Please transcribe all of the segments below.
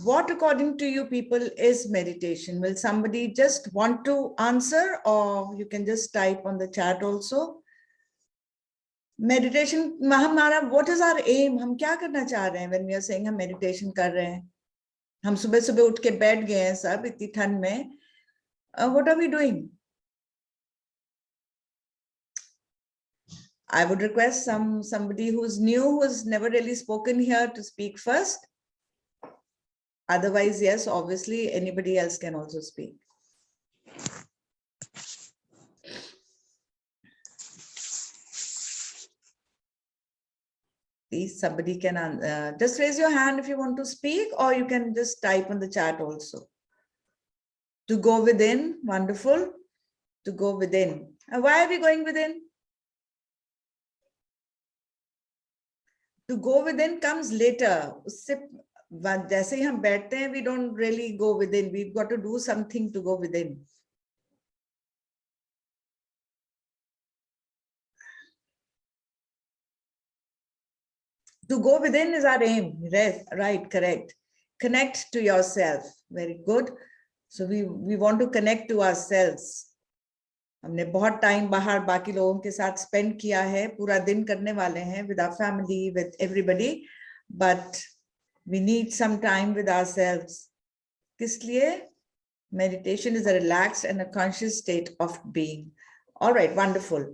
What according to you people is meditation? Will somebody just want to answer, or you can just type on the chat also? Meditation, हमारा what is our aim? हम क्या करना चाह रहे हैं when we are saying हम meditation कर रहे हैं? हम सुबह सुबह उठ के बैठ गए हैं सब इतनी ठंड में. What are we doing? I would request somebody who's new, who's never really spoken here, to speak first. Otherwise, yes, obviously anybody else can also speak. Please, somebody can just raise your hand if you want to speak, or you can just type on the chat also. To go within, wonderful. To go within. Why are we going within? To go within comes later. उससे जैसे ही हम बैठते हैं, we don't really go within. We've got to do something to go within. To go within is our aim. Right, correct. Connect to yourself. Very good. So we want to connect to ourselves. हमने बहुत time बाहर बाकी लोगों के साथ spend किया है, पूरा दिन करने वाले हैं with our family, with everybody, but we need some time with ourselves. किस लिए? Meditation is a relaxed and a conscious state of being. All right, wonderful.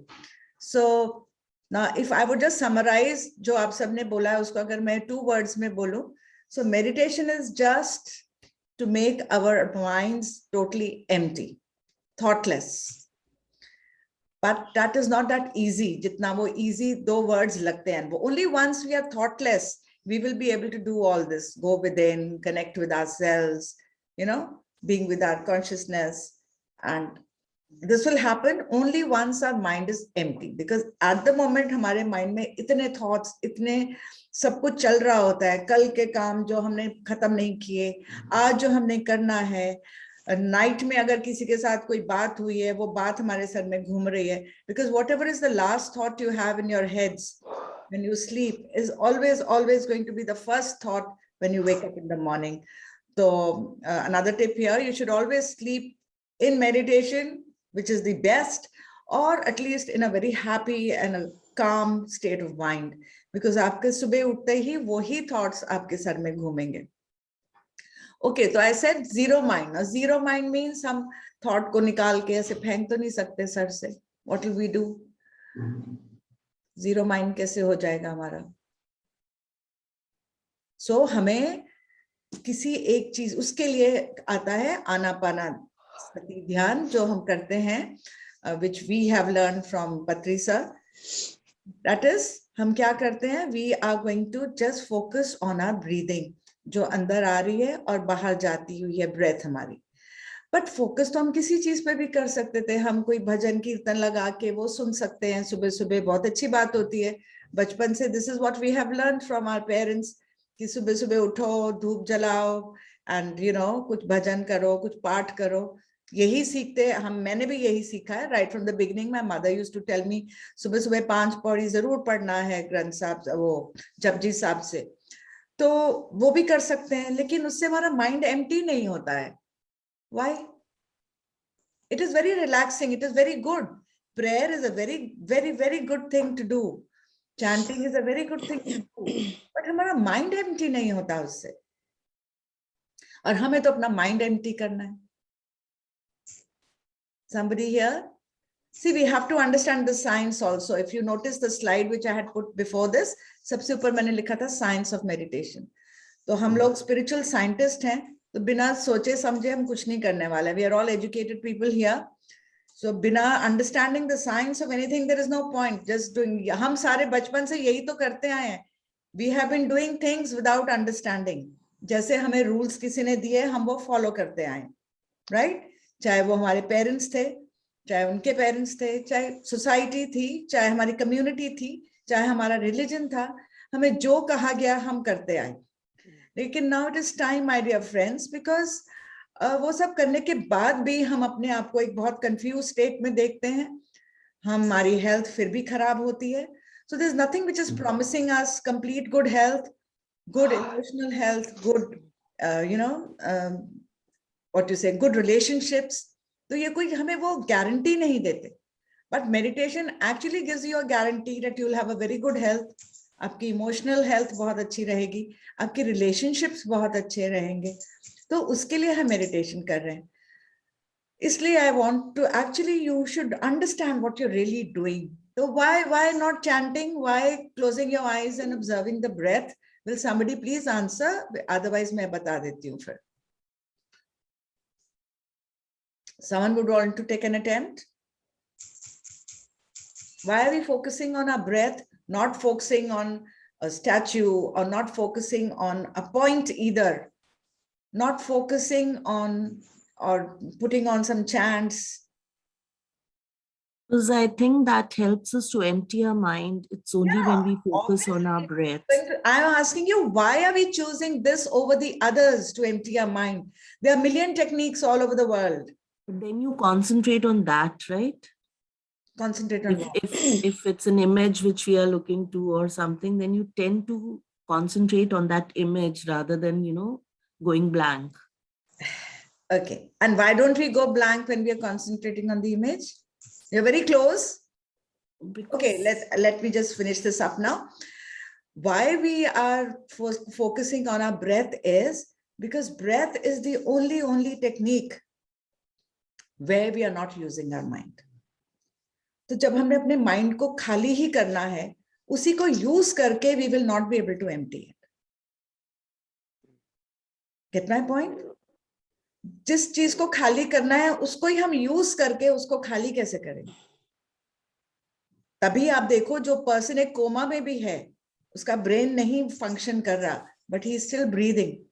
So now if I would just summarize जो आप सबने बोला है उसको अगर मैं 2 words में बोलूं, so meditation is just to make our minds totally empty, thoughtless. But that is not that easy. जितना वो easy 2 words लगते हैं. Only once we are thoughtless, we will be able to do all this. Go within, connect with ourselves, you know, being with our consciousness. And this will happen only once our mind is empty. Because at the moment हमारे mind में इतने thoughts, इतने सब कुछ चल रहा होता है. कल के काम जो हमने खत्म नहीं किए, आज जो हमने करना है, नाइट में अगर किसी के साथ कोई बात हुई है, वो बात हमारे सर में घूम रही है. Because whatever is the last thought you have in your heads when you sleep is always going to be the first thought when you wake up in the morning. So another tip here, you should always sleep in meditation, which is the best, or at least in a very happy and a calm state of mind. Because आपके सुबह उठते ही वही thoughts आपके sir में घूमेंगे. Okay, so I said zero mind. Now, zero mind means हम thought को निकाल के ऐसे फेंक तो नहीं सकते सर से. What will we do? Zero mind कैसे हो जाएगा हमारा? So हमें किसी एक चीज उसके लिए आता है आनापानसति ध्यान जो हम करते हैं, which we have learned from Patri sir. That is, हम क्या करते हैं? We are going to just focus on our breathing. जो अंदर आ रही है और बाहर जाती हुई है ब्रेथ हमारी. बट फोकस तो हम किसी चीज पे भी कर सकते थे. हम कोई भजन कीर्तन लगा के वो सुन सकते हैं सुबह सुबह. बहुत अच्छी बात होती है. बचपन से this is what we have learned from our parents कि सुबह सुबह उठो, धूप जलाओ एंड यू नो कुछ भजन करो, कुछ पाठ करो. यही सीखते हम. मैंने भी यही सीखा है right from the beginning. My mother used to tell me सुबह सुबह 5 पौड़ी जरूर पढ़ना है ग्रंथ साहब, वो जपजी साहब से. तो वो भी कर सकते हैं, लेकिन उससे हमारा माइंड एम्प्टी नहीं होता है. Why? It is very relaxing. It is very good. Prayer is a very good thing to do. Chanting is a very good thing to do. But हमारा माइंड एम्प्टी नहीं होता उससे. और हमें तो अपना माइंड एम्प्टी करना है. Somebody here? See, we have to understand the science also. If you notice the slide which I had put before this, सबसे ऊपर मैंने लिखा था science of meditation. तो हम लोग spiritual scientist हैं, तो बिना सोचे समझे हम कुछ नहीं करने वाले. We are all educated people here. So बिना understanding the science of anything, there is no point. Just doing. हम सारे बचपन से यही तो करते आए हैं. We have been doing things without understanding. जैसे हमें rules किसी ने दिए, हम वो follow करते आए. Right? चाहे वो हमारे parents थे, चाहे उनके पेरेंट्स थे, चाहे सोसाइटी थी, चाहे हमारी कम्युनिटी थी, चाहे हमारा रिलीजन था, हमें जो कहा गया हम करते आए. लेकिन now it is time my dear friends, because वो सब करने के बाद भी हम अपने आप को एक बहुत कंफ्यूज स्टेट में देखते हैं. हमारी हेल्थ फिर भी खराब होती है. So there is nothing which is promising us complete good health. good emotional health, good, what you say, good relationships. तो ये कोई हमें वो गारंटी नहीं देते. But meditation actually gives you a guarantee that you'll have a very good health. आपकी emotional health बहुत अच्छी रहेगी, आपके relationships बहुत अच्छे रहेंगे. तो उसके लिए हम meditation कर रहे हैं. इसलिए I want to actually you should understand what you're really doing. So why not chanting? Why closing your eyes and observing the breath? Will somebody please answer? Otherwise मैं बता देती हूँ फिर. Someone would want to take an attempt? Why are we focusing on our breath, not focusing on a statue or not focusing on a point either, not focusing on or putting on some chants? Because I think that helps us to empty our mind. It's only when we focus on our breath. I'm asking you, why are we choosing this over the others to empty our mind? There are a million techniques all over the world. But then you concentrate on that, right? Concentrate on if it's an image which we are looking to or something, then you tend to concentrate on that image rather than, going blank. Okay. And why don't we go blank when we are concentrating on the image? You're very close. Because okay, let me just finish this up now. Why we are focusing on our breath is because breath is the only technique where we are not using our mind. तो जब हमने अपने mind को खाली ही करना है, उसी को यूज करके we will not be able to empty it. Get my point? जिस चीज को खाली करना है उसको ही हम यूज करके उसको खाली कैसे करेंगे? तभी आप देखो जो पर्सन एक कोमा में भी है, उसका ब्रेन नहीं फंक्शन कर रहा, but he is still breathing.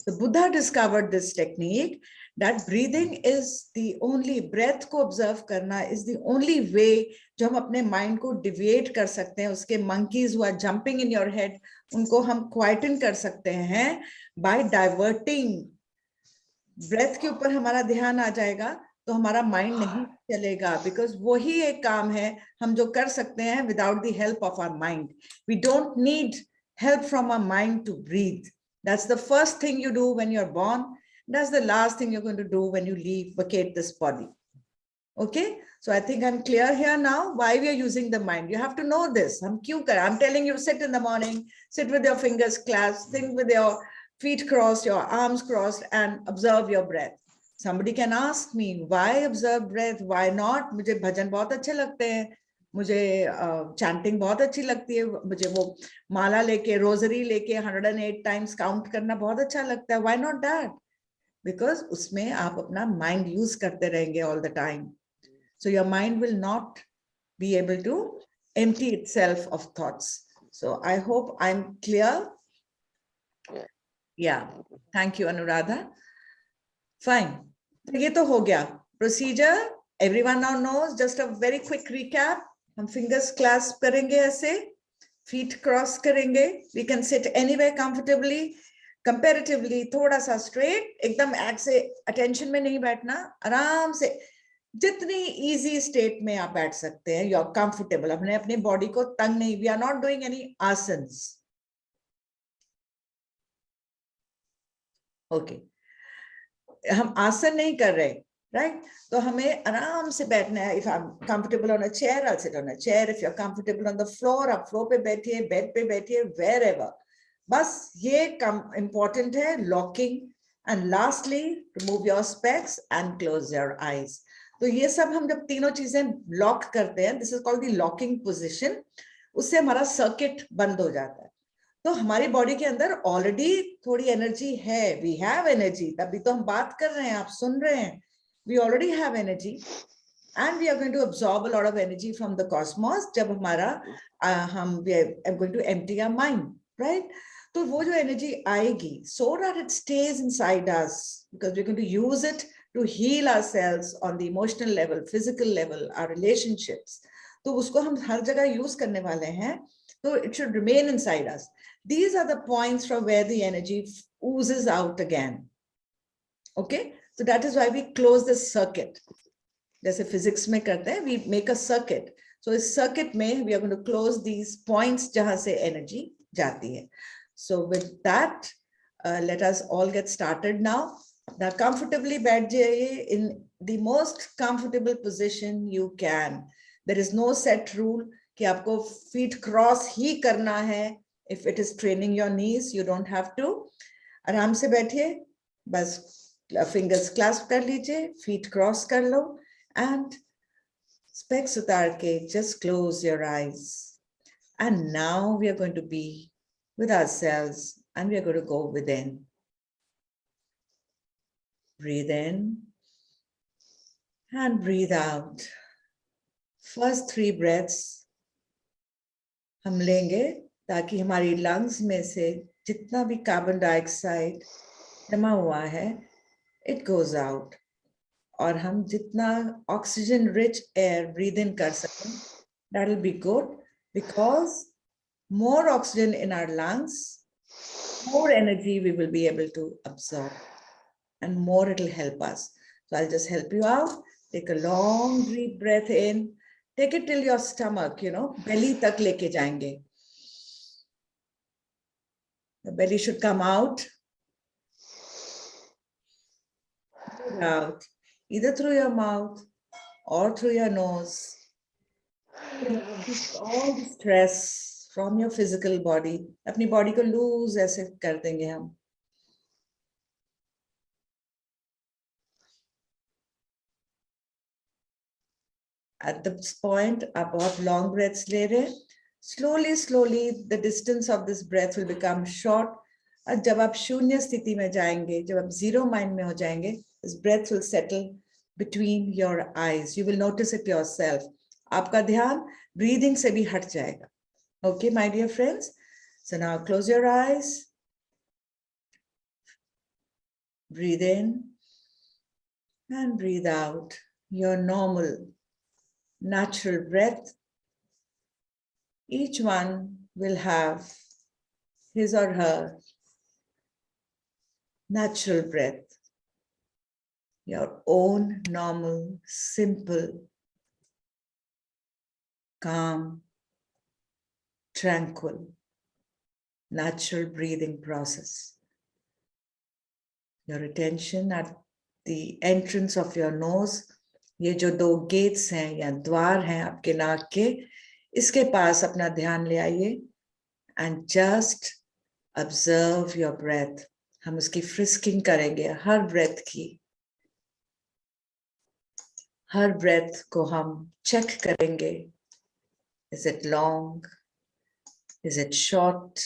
The Buddha discovered this technique that breathing is the only, breath को observe करना is the only way जो हम अपने mind को deviate कर सकते हैं. उसके monkeys who are jumping in your head, उनको हम quieten कर सकते हैं by diverting. breath के ऊपर हमारा ध्यान आ जाएगा तो हमारा mind नहीं चलेगा, because वही एक काम है हम जो कर सकते हैं without the help of our mind. We don't need help from our mind to breathe. That's the first thing you do when you're born. That's the last thing you're going to do when you vacate this body. Okay, so I think I'm clear here now why we are using the mind. You have to know this. I'm telling you, sit in the morning, sit with your fingers clasped, think with your feet crossed, your arms crossed, and observe your breath. Somebody can ask me, why observe breath? Why not? मुझे भजन बहुत अच्छे लगते हैं, मुझे chanting बहुत अच्छी लगती है, मुझे वो माला लेके रोजरी लेके 108 times count करना बहुत अच्छा लगता है. Why not that? Because उसमें आप अपना mind use करते रहेंगे all the time. So your mind will not be able to empty itself of thoughts. So I hope I'm clear. Yeah. Thank you, Anuradha. Fine. तो ये तो हो गया. Procedure, everyone now knows. Just a very quick recap. हम fingers clasp करेंगे ऐसे, feet cross करेंगे. We can sit anywhere comfortably. Comparatively थोड़ा सा straight, एकदम ऐसे attention में नहीं बैठना, आराम से जितनी easy state में आप बैठ सकते हैं. You're comfortable. अपने body को तंग नहीं. We are not doing any asanas. Okay. हम आसन नहीं कर रहे, right? तो हमें आराम से बैठना है. If I'm comfortable on a chair, I'll sit on a chair. If you're comfortable on the floor, आप floor पे बैठिए, bed पे बैठिए, wherever. बस ये important है, locking. And lastly, remove your specs and close your eyes. तो ये सब हम जब तीनों चीजें lock करते हैं, this is called the locking position. उससे हमारा circuit बंद हो जाता है. तो हमारी बॉडी के अंदर ऑलरेडी थोड़ी एनर्जी है. वी हैव एनर्जी, तभी तो हम बात कर रहे हैं, आप सुन रहे हैं. We already have energy and we are going to absorb a lot of energy from the cosmos. जब हमारा we are going to empty our mind, right? तो वो जो एनर्जी आएगी, so that it stays inside us, because we are going to use it to heal ourselves on the emotional level, physical level, our relationships. तो उसको हम हर जगह use करने वाले हैं. So it should remain inside us. These are the points from where the energy oozes out again. Okay, so that is why we close this circuit. जैसे physics में करते हैं, we make a circuit. So इस circuit में we are going to close these points जहाँ से energy जाती है. So with that, let us all get started now. Now comfortably बैठ जाइए in the most comfortable position you can. There is no set rule कि आपको feet cross ही करना है. If it is training your knees, you don't have to. आराम से बैठिए, बस fingers clasp कर लीजिए, feet cross कर लो, and specs उतार के just close your eyes. And now we are going to be with ourselves and we are going to go within. Breathe in and breathe out. First 3 breaths हम लेंगे ताकि हमारी lungs में से जितना भी carbon dioxide जमा हुआ है, it goes out. और हम जितना oxygen rich air breathe in कर सकें, that will be good because more oxygen in our lungs, more energy we will be able to absorb and more it will help us. So I'll just help you out. Take a long deep breath in. Take it till your stomach, belly tak leke jayenge. The belly should come out. Breathe out, either through your mouth or through your nose. All the stress from your physical body. अपनी body को loose ऐसे कर देंगे हम. At this point, आप बहुत long breaths ले रहे हैं. Slowly, the distance of this breath will become short. और जब आप शून्य स्थिति में जाएंगे, जब आप zero mind में हो जाएंगे, this breath will settle between your eyes. You will notice it yourself. आपका ध्यान breathing से भी हट जाएगा. Okay, my dear friends. So now close your eyes. Breathe in and breathe out. Your normal, natural breath. Each one will have his or her natural breath. Your own normal, simple, calm, tranquil, natural breathing process. Your attention at the entrance of your nose. ये जो 2 gates हैं या द्वार हैं आपके नाक के, इसके पास अपना ध्यान ले आइए and just observe your breath. हम उसकी frisking करेंगे हर breath की. हर breath को हम check करेंगे. Is it long? Is it short?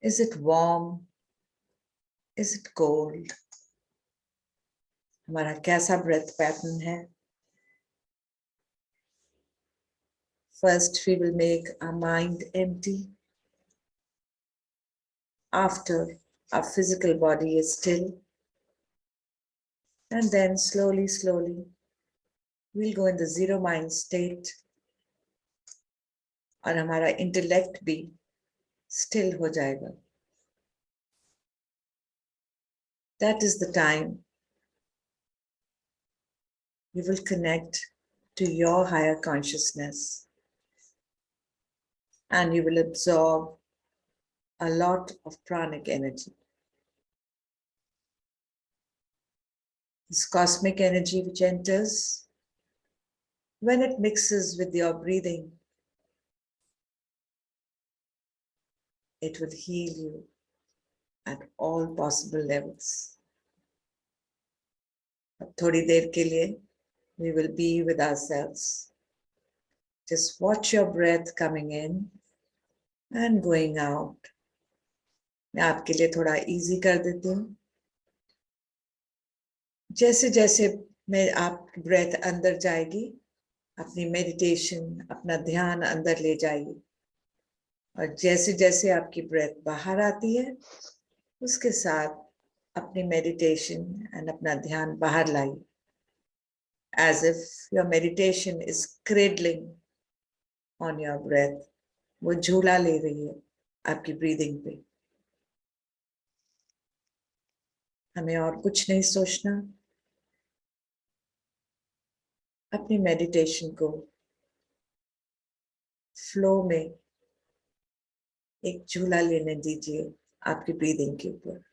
Is it warm? Is it cold? हमारा कैसा breath pattern है? First, we will make our mind empty. After, our physical body is still. And then slowly, we'll go in the zero mind state. और हमारा intellect भी still हो जाएगा. That is the time you will connect to your higher consciousness. And you will absorb a lot of pranic energy. This cosmic energy which enters, when it mixes with your breathing, it will heal you at all possible levels. अब थोड़ी देर के लिए we will be with ourselves. Just watch your breath coming in and going out. मैं आपके लिए थोड़ा easy कर देती हूँ. जैसे जैसे मैं आप breath अंदर जाएगी, अपनी meditation, अपना ध्यान अंदर ले जाइए. और जैसे जैसे आपकी breath बाहर आती है, उसके साथ अपनी meditation and अपना ध्यान बाहर लाइए. As if your meditation is cradling on your breath. वो झूला ले रही है आपकी breathing पे. हमें और कुछ नहीं सोचना. अपनी meditation को flow में एक झूला लेने दीजिए आपकी ब्रीदिंग के ऊपर।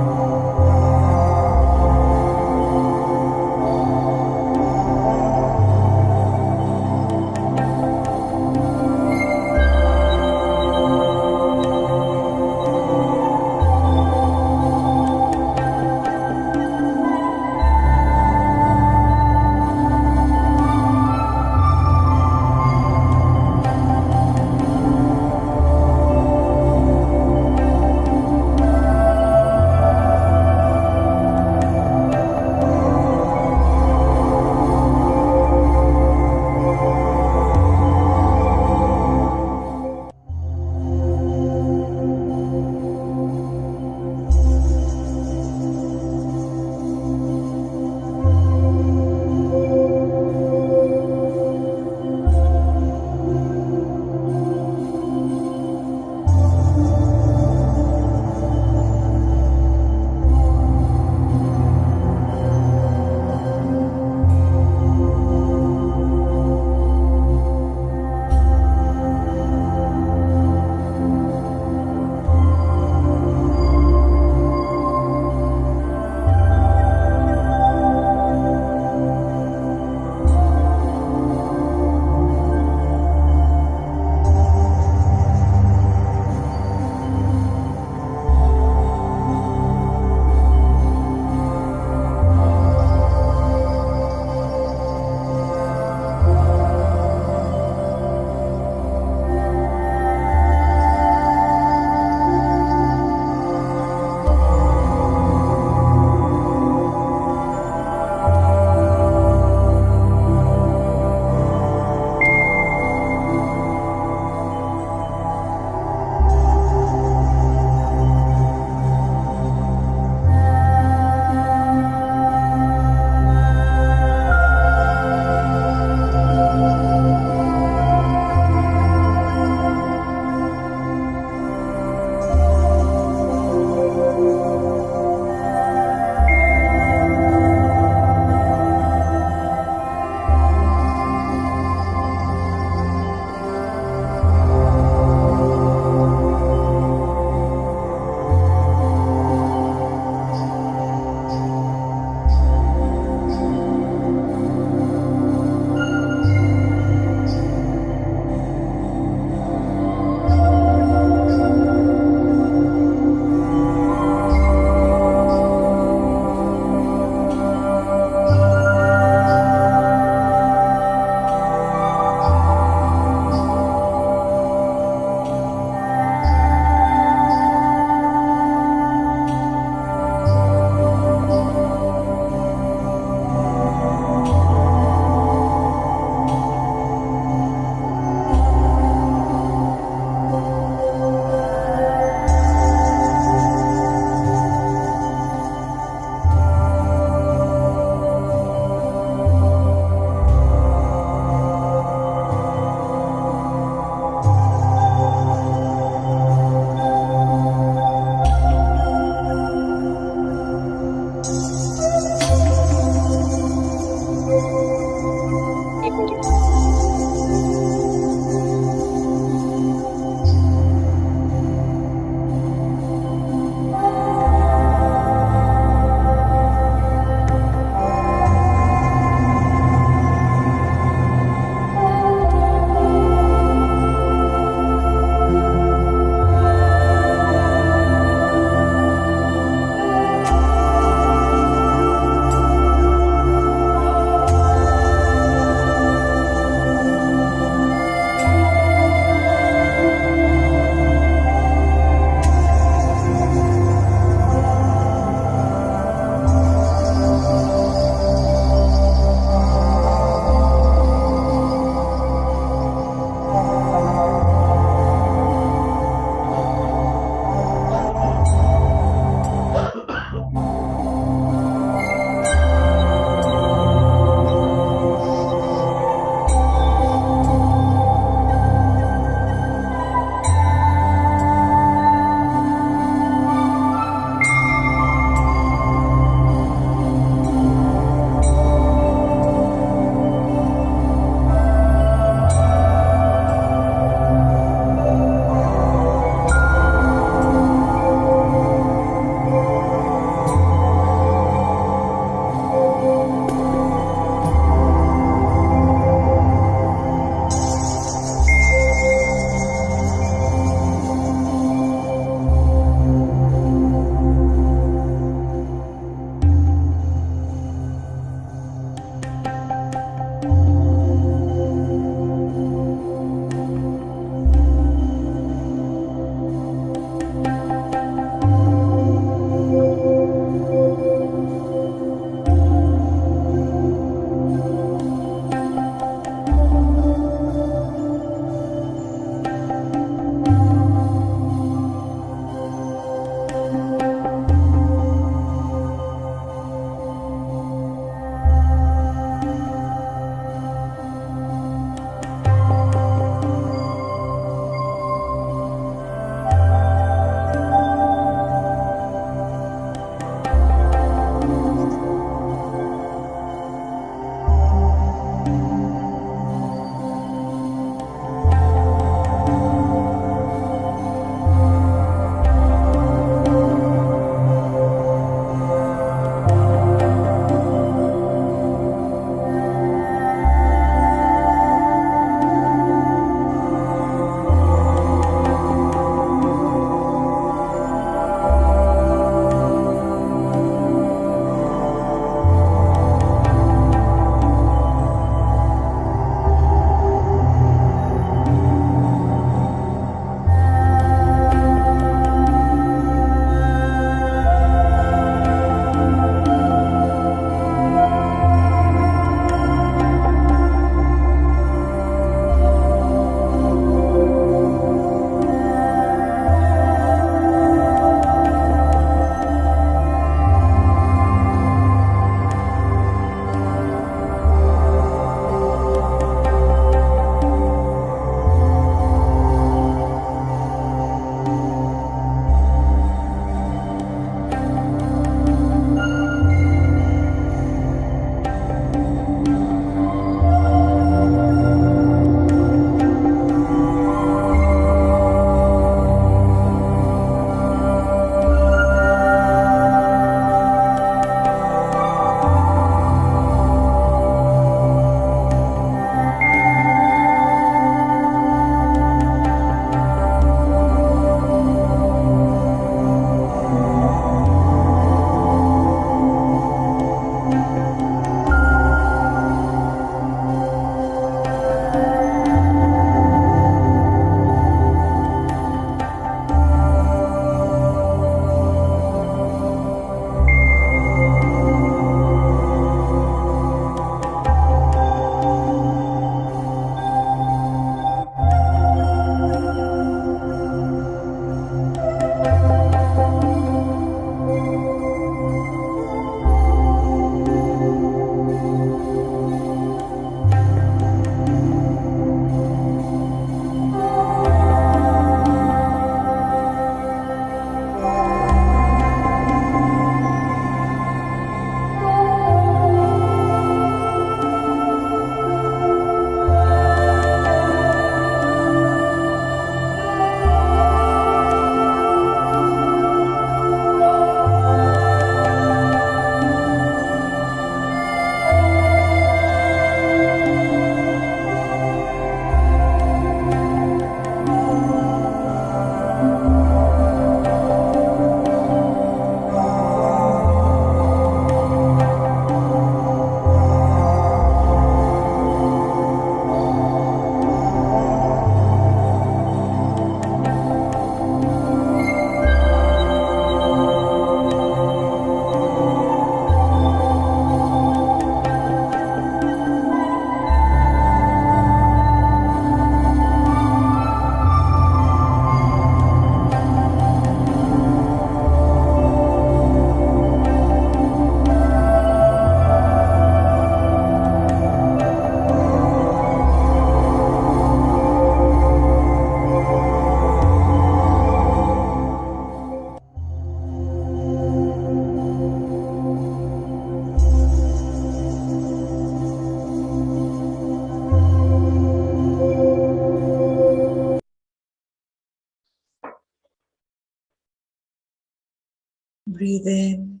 Breathe in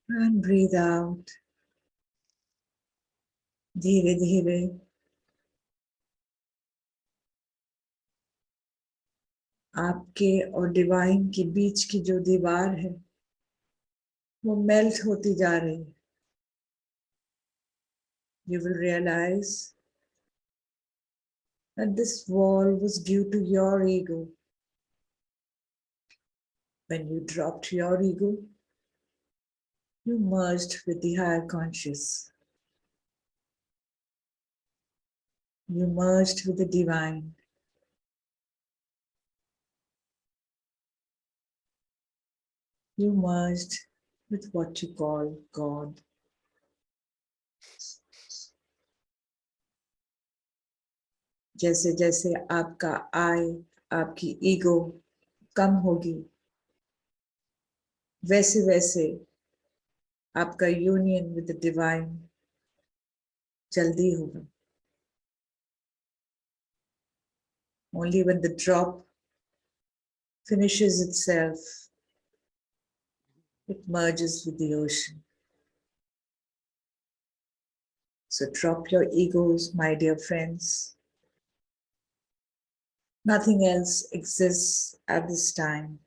and breathe out. धीरे धीरे आपके और डिवाइन के बीच की जो दीवार है वो मेल्ट होती जा रही है. You will realize that this wall was due to your ego. When you dropped your ego, you merged with the higher conscious. You merged with the divine. You merged with what you call God. जैसे जैसे आपका I, आपकी ego कम होगी, वैसे वैसे आपका union with the divine जल्दी होगा. Only when the drop finishes itself, it merges with the ocean. So drop your egos, my dear friends. Nothing else exists at this time.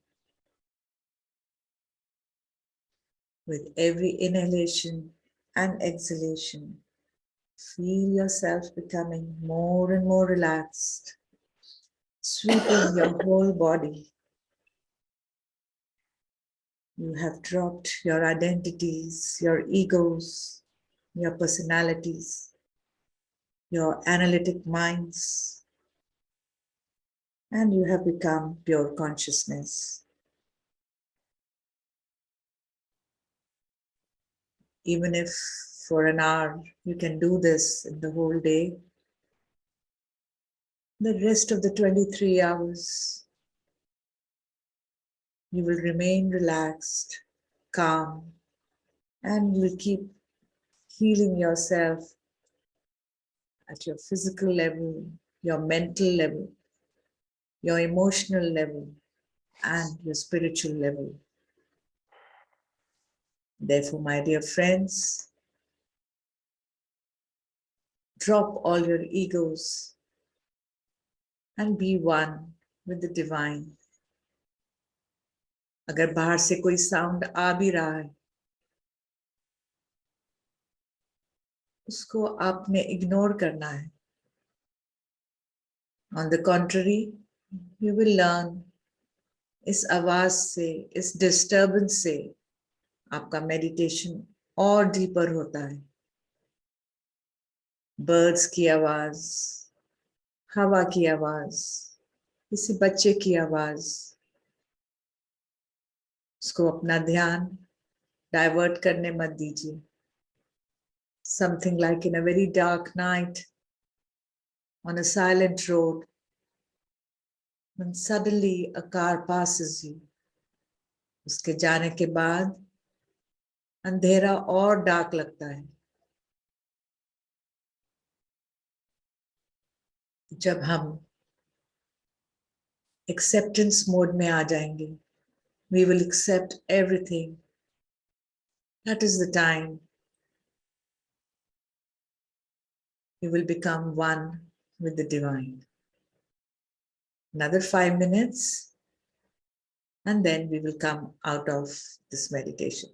With every inhalation and exhalation, feel yourself becoming more and more relaxed, sweeping your whole body. You have dropped your identities, your egos, your personalities, your analytic minds, and you have become pure consciousness. Even if for an hour you can do this in the whole day, the rest of the 23 hours, you will remain relaxed, calm, and you will keep healing yourself at your physical level, your mental level, your emotional level, and your spiritual level. Therefore, my dear friends, drop all your egos and be one with the divine. अगर बाहर से कोई sound आ भी रहा है, उसको आपने ignore करना है. On the contrary, you will learn इस आवाज से, इस डिस्टर्बेंस से आपका मेडिटेशन और डीपर होता है. बर्ड्स की आवाज, हवा की आवाज, किसी बच्चे की आवाज, उसको अपना ध्यान डाइवर्ट करने मत दीजिए. Something like in a very dark night, on a silent road, when suddenly a car passes you, उसके जाने के बाद अंधेरा और डार्क लगता है. जब हम एक्सेप्टेंस मोड में आ जाएंगे, we will accept everything. That is the time we will become one with the divine. Another 5 minutes, and then we will come out of this meditation.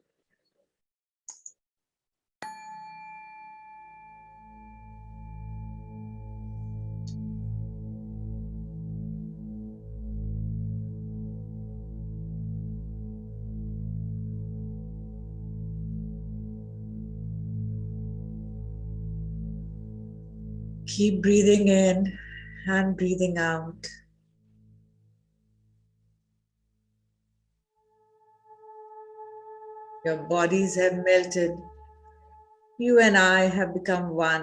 Keep breathing in and breathing out. Your bodies have melted. You and I have become one.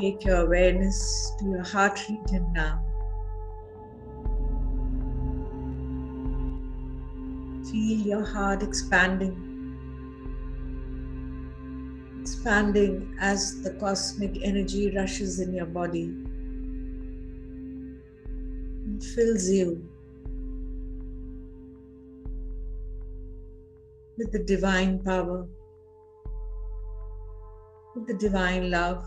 Take your awareness to your heart region now. Feel your heart expanding. Expanding as the cosmic energy rushes in your body and fills you with the divine power, with the divine love.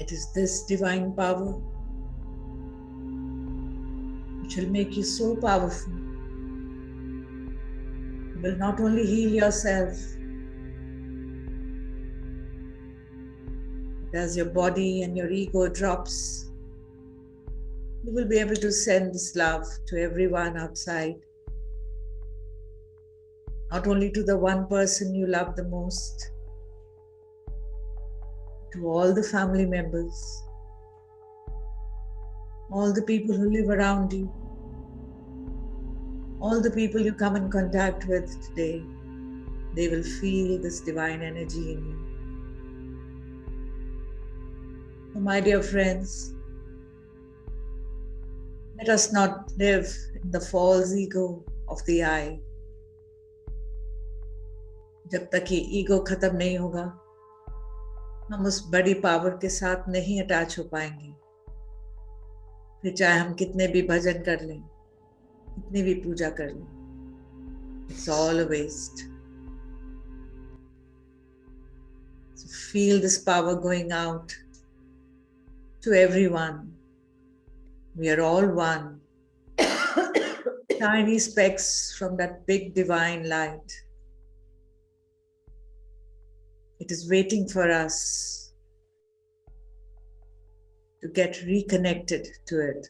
It is this divine power which will make you so powerful. You will not only heal yourself, but as your body and your ego drops, you will be able to send this love to everyone outside. Not only to the one person you love the most, to all the family members, all the people who live around you, all the people you come in contact with today. They will feel this divine energy in you. So, my dear friends, let us not live in the false ego of the I. जब तक ये ego खत्म नहीं होगा, हम उस बड़ी power के साथ नहीं अटैच हो पाएंगे। फिर चाहे हम कितने भी भजन कर लें, कितनी भी पूजा कर लें, it's all a waste. So feel this power going out to everyone. We are all one. Tiny specks from that big divine light. It is waiting for us to get reconnected to it.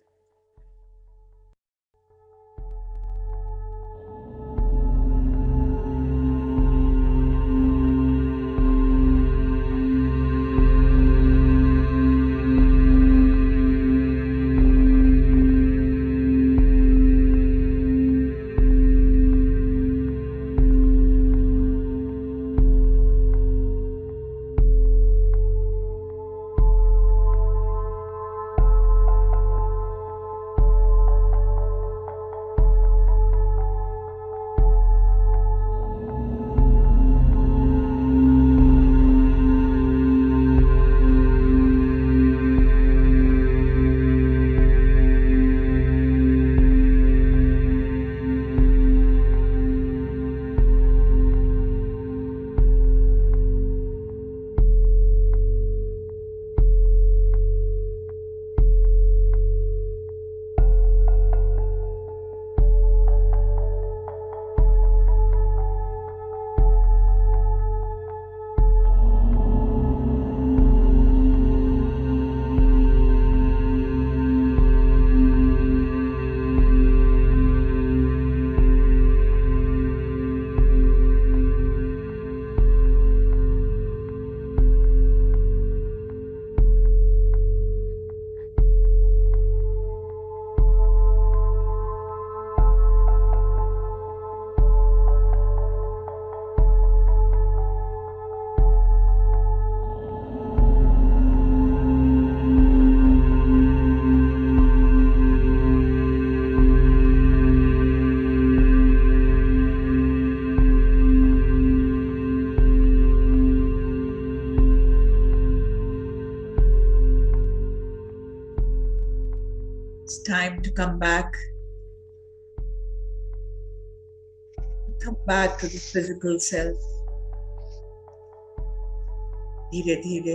It's time to come back. Come back to the physical self. धीरे धीरे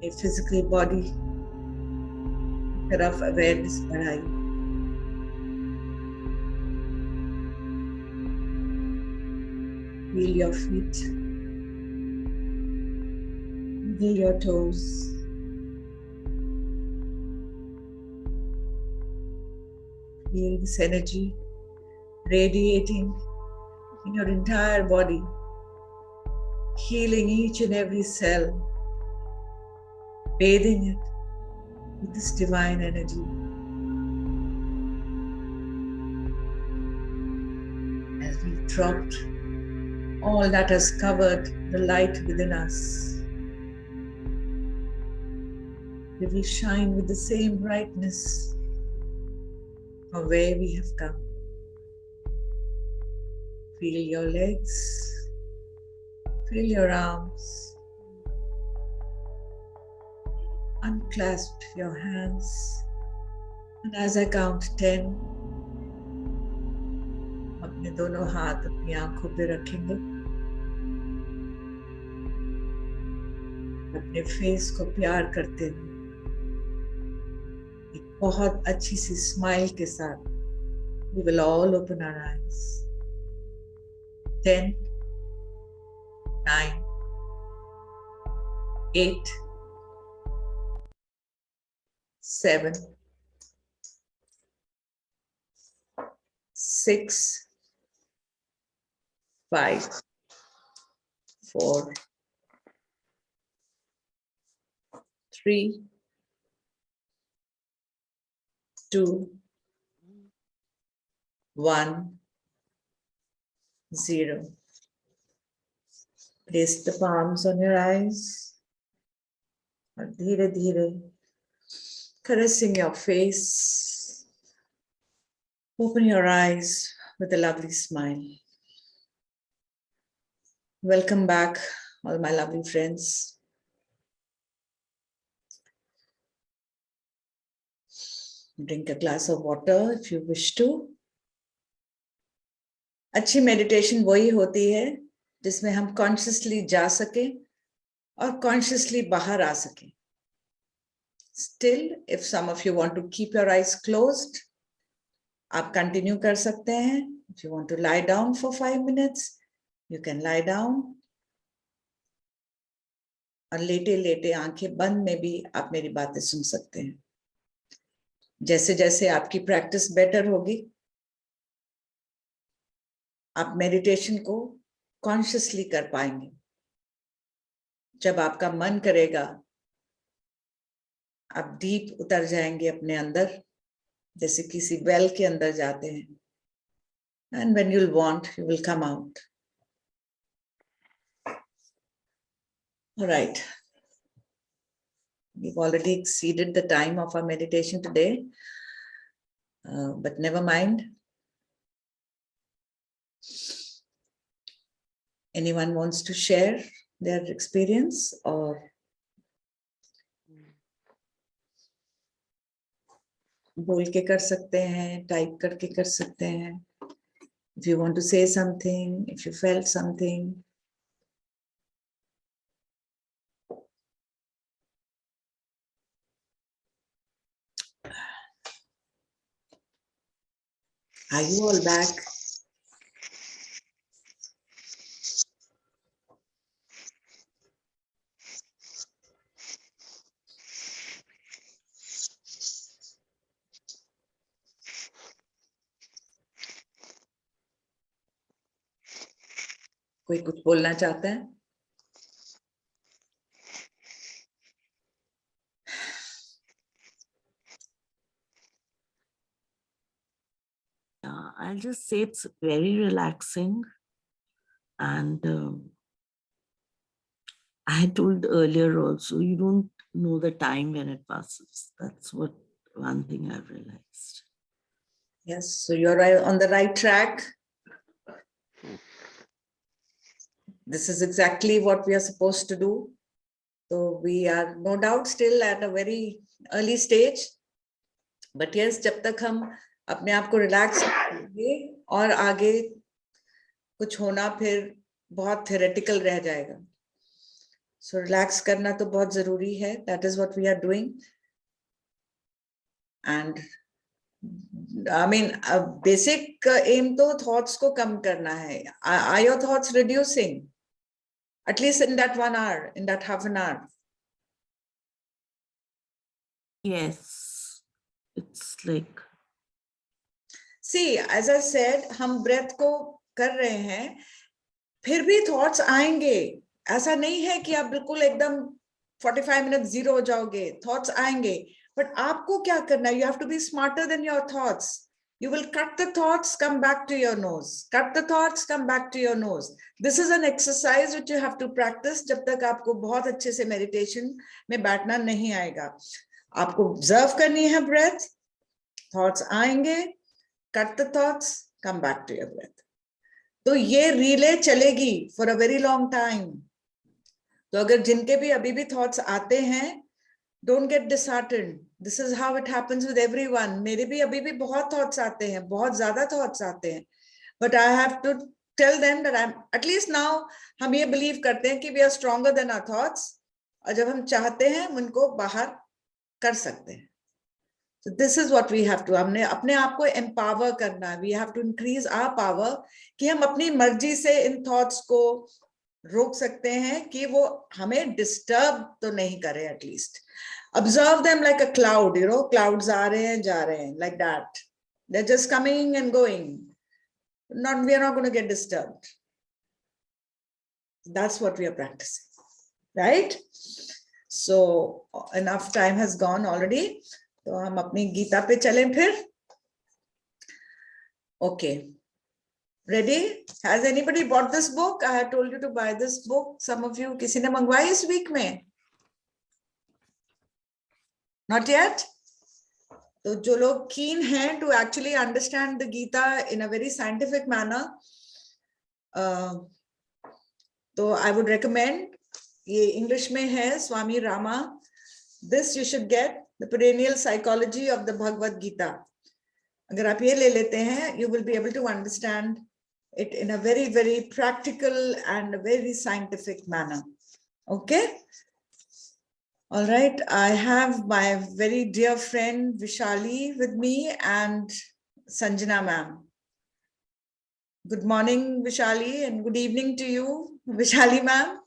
ये physical body की तरफ awareness बढ़ाइए. Feel your feet. Feel your toes. Feel this energy radiating in your entire body, healing each and every cell, bathing it with this divine energy. As we've dropped all that has covered the light within us. We will shine with the same brightness from where we have come. Feel your legs, feel your arms, unclasp your hands, and as I count 10, अपने दोनों हाथ अपनी आंखों पे रखेंगे, अपने face को प्यार करते हुए एक बहुत अच्छी सी स्माइल के साथ we will all open our eyes. 10, 9, 8, 7, 6, 5, 4, 3, 2, 1, 0. Place the palms on your eyes. और धीरे धीरे caressing your face. Open your eyes with a lovely smile. Welcome back, all my lovely friends. Drink a glass of water if you wish to. अच्छी meditation वही होती है जिसमें हम consciously जा सके और कॉन्शियसली बाहर आ सके. Still, if some of you want to keep your eyes closed, आप कंटिन्यू कर सकते हैं. If you want to lie down for 5 minutes, you can lie down. और लेटे लेटे आंखें बंद में भी आप मेरी बातें सुन सकते हैं. जैसे जैसे आपकी प्रैक्टिस बेटर होगी, आप मेडिटेशन को कॉन्शियसली कर पाएंगे. जब आपका मन करेगा, आप डीप उतर जाएंगे अपने अंदर, जैसे किसी वेल के अंदर जाते हैं. And when you'll want, you will come out. All right. We've already exceeded the time of our meditation today, but never mind. Anyone wants to share their experience or बोल के कर सकते हैं, टाइप करके कर सकते हैं. If you want to say something, if you felt something. Are you all back? कोई कुछ बोलना चाहता है? I'll just say it's very relaxing. And I told earlier also, you don't know the time when it passes. That's what one thing I've realized. Yes, so you're on the right track. This is exactly what we are supposed to do. So we are no doubt still at a very early stage. But yes, जब तक हम अपने आप को relax करेंगे और आगे कुछ होना फिर बहुत theoretical रह जाएगा. So relax करना तो बहुत जरूरी है. That is what we are doing. And I mean, basic aim तो thoughts को कम करना है. Are your thoughts reducing? At least in that 1 hour, in that half an hour. Yes, it's like. See, as I said, हम breath को कर रहे हैं, फिर भी thoughts आएंगे. ऐसा नहीं है कि आप बिल्कुल एकदम 45 minutes zero हो जाओगे. Thoughts आएंगे. But आपको क्या करना है? You have to be smarter than your thoughts. You will cut the thoughts, come back to your nose. Cut the thoughts, come back to your nose. This is an exercise which you have to practice जब तक आपको बहुत अच्छे से meditation में बैठना नहीं आएगा. आपको observe करनी है breath. Thoughts आएंगे. Cut the thoughts, come back to your breath. तो ये relay चलेगी for a very long time. तो अगर जिनके भी अभी भी thoughts आते हैं, don't get disheartened. This is how it happens with everyone. मेरे भी अभी भी बहुत thoughts आते हैं, बहुत ज़्यादा thoughts आते हैं. But I have to tell them that I'm, at least now, हम ये believe करते हैं कि we are stronger than our thoughts. और जब हम चाहते हैं, उनको बाहर कर सकते हैं. So this is what we have to. हमने अपने आप को empower करना है. We have to increase our power कि हम अपनी मर्जी से इन thoughts को रोक सकते हैं कि वो हमें disturb तो नहीं करें at least. Observe them like a cloud, you know, clouds आ रहे हैं, जा रहे हैं, like that. They're just coming and going. We are not going to get disturbed. That's what we are practicing, right? So enough time has gone already. तो हम अपनी गीता पे चलें फिर. Okay. Ready? Has anybody bought this book? I had told you to buy this book. Some of you, किसी ने मंगवाई इस week में? Not yet? तो जो लोग keen हैं to actually understand the Gita in a very scientific manner, तो I would recommend, ये English में है, Swami Rama. This you should get, The Perennial Psychology of the Bhagavad Gita. अगर आप ये ले लेते हैं, you will be able to understand it in a very, very practical and a very scientific manner. Okay? All right, I have my very dear friend Vishali with me and Sanjana ma'am. Good morning, Vishali, and good evening to you, Vishali ma'am.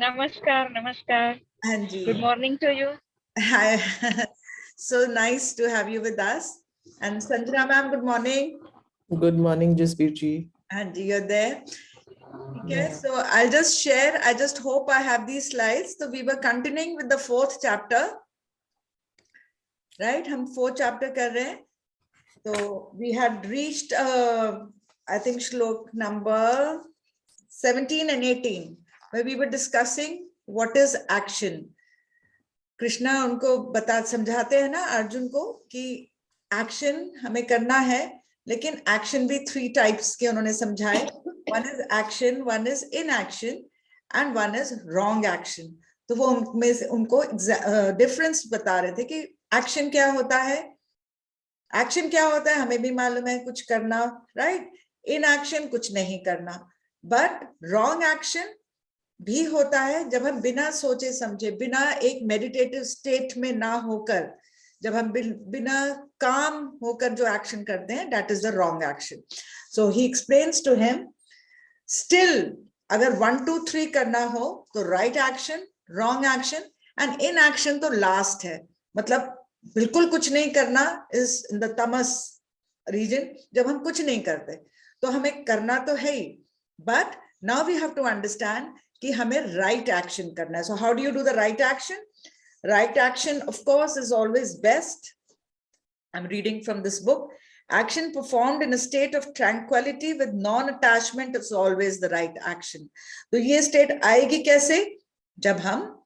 Namaskar, namaskar. Anji. Good morning to you. Hi. So nice to have you with us. And Sanjana ma'am, good morning. Good morning, Jasbir ji. Anji, you're there. Okay, Yeah. so I'll just share. I just hope I have these slides. So we were continuing with the 4th chapter. Right? हम 4th chapter कर रहे हैं. So we had reached, I think, shlok number 17 and 18, where we were discussing what is action. Krishna उनको समझाते हैं ना अर्जुन को कि action हमें करना है, लेकिन action भी 3 types के उन्होंने समझाए. One is action, one is inaction, and one is wrong action. तो वो उनको difference बता रहे थे कि action क्या होता है, action क्या होता है हमें भी मालूम है, कुछ करना, right? Inaction कुछ नहीं करना. But wrong action भी होता है जब हम बिना सोचे समझे, बिना एक meditative state में ना होकर, जब हम बिना calm होकर जो action करते हैं, that is the wrong action. So he explains to him, still अगर 1 2 3 करना हो तो right action, wrong action, and inaction तो last है. मतलब बिल्कुल कुछ नहीं करना is in the tamas region. जब हम कुछ नहीं करते तो हमें करना तो है ही, but now we have to understand कि हमें right action करना है. So how do you do the right action? Right action, of course, is always best. I'm reading from this book. Action performed in a state of tranquility with non-attachment is always the right action. तो ये state आएगी कैसे? जब हम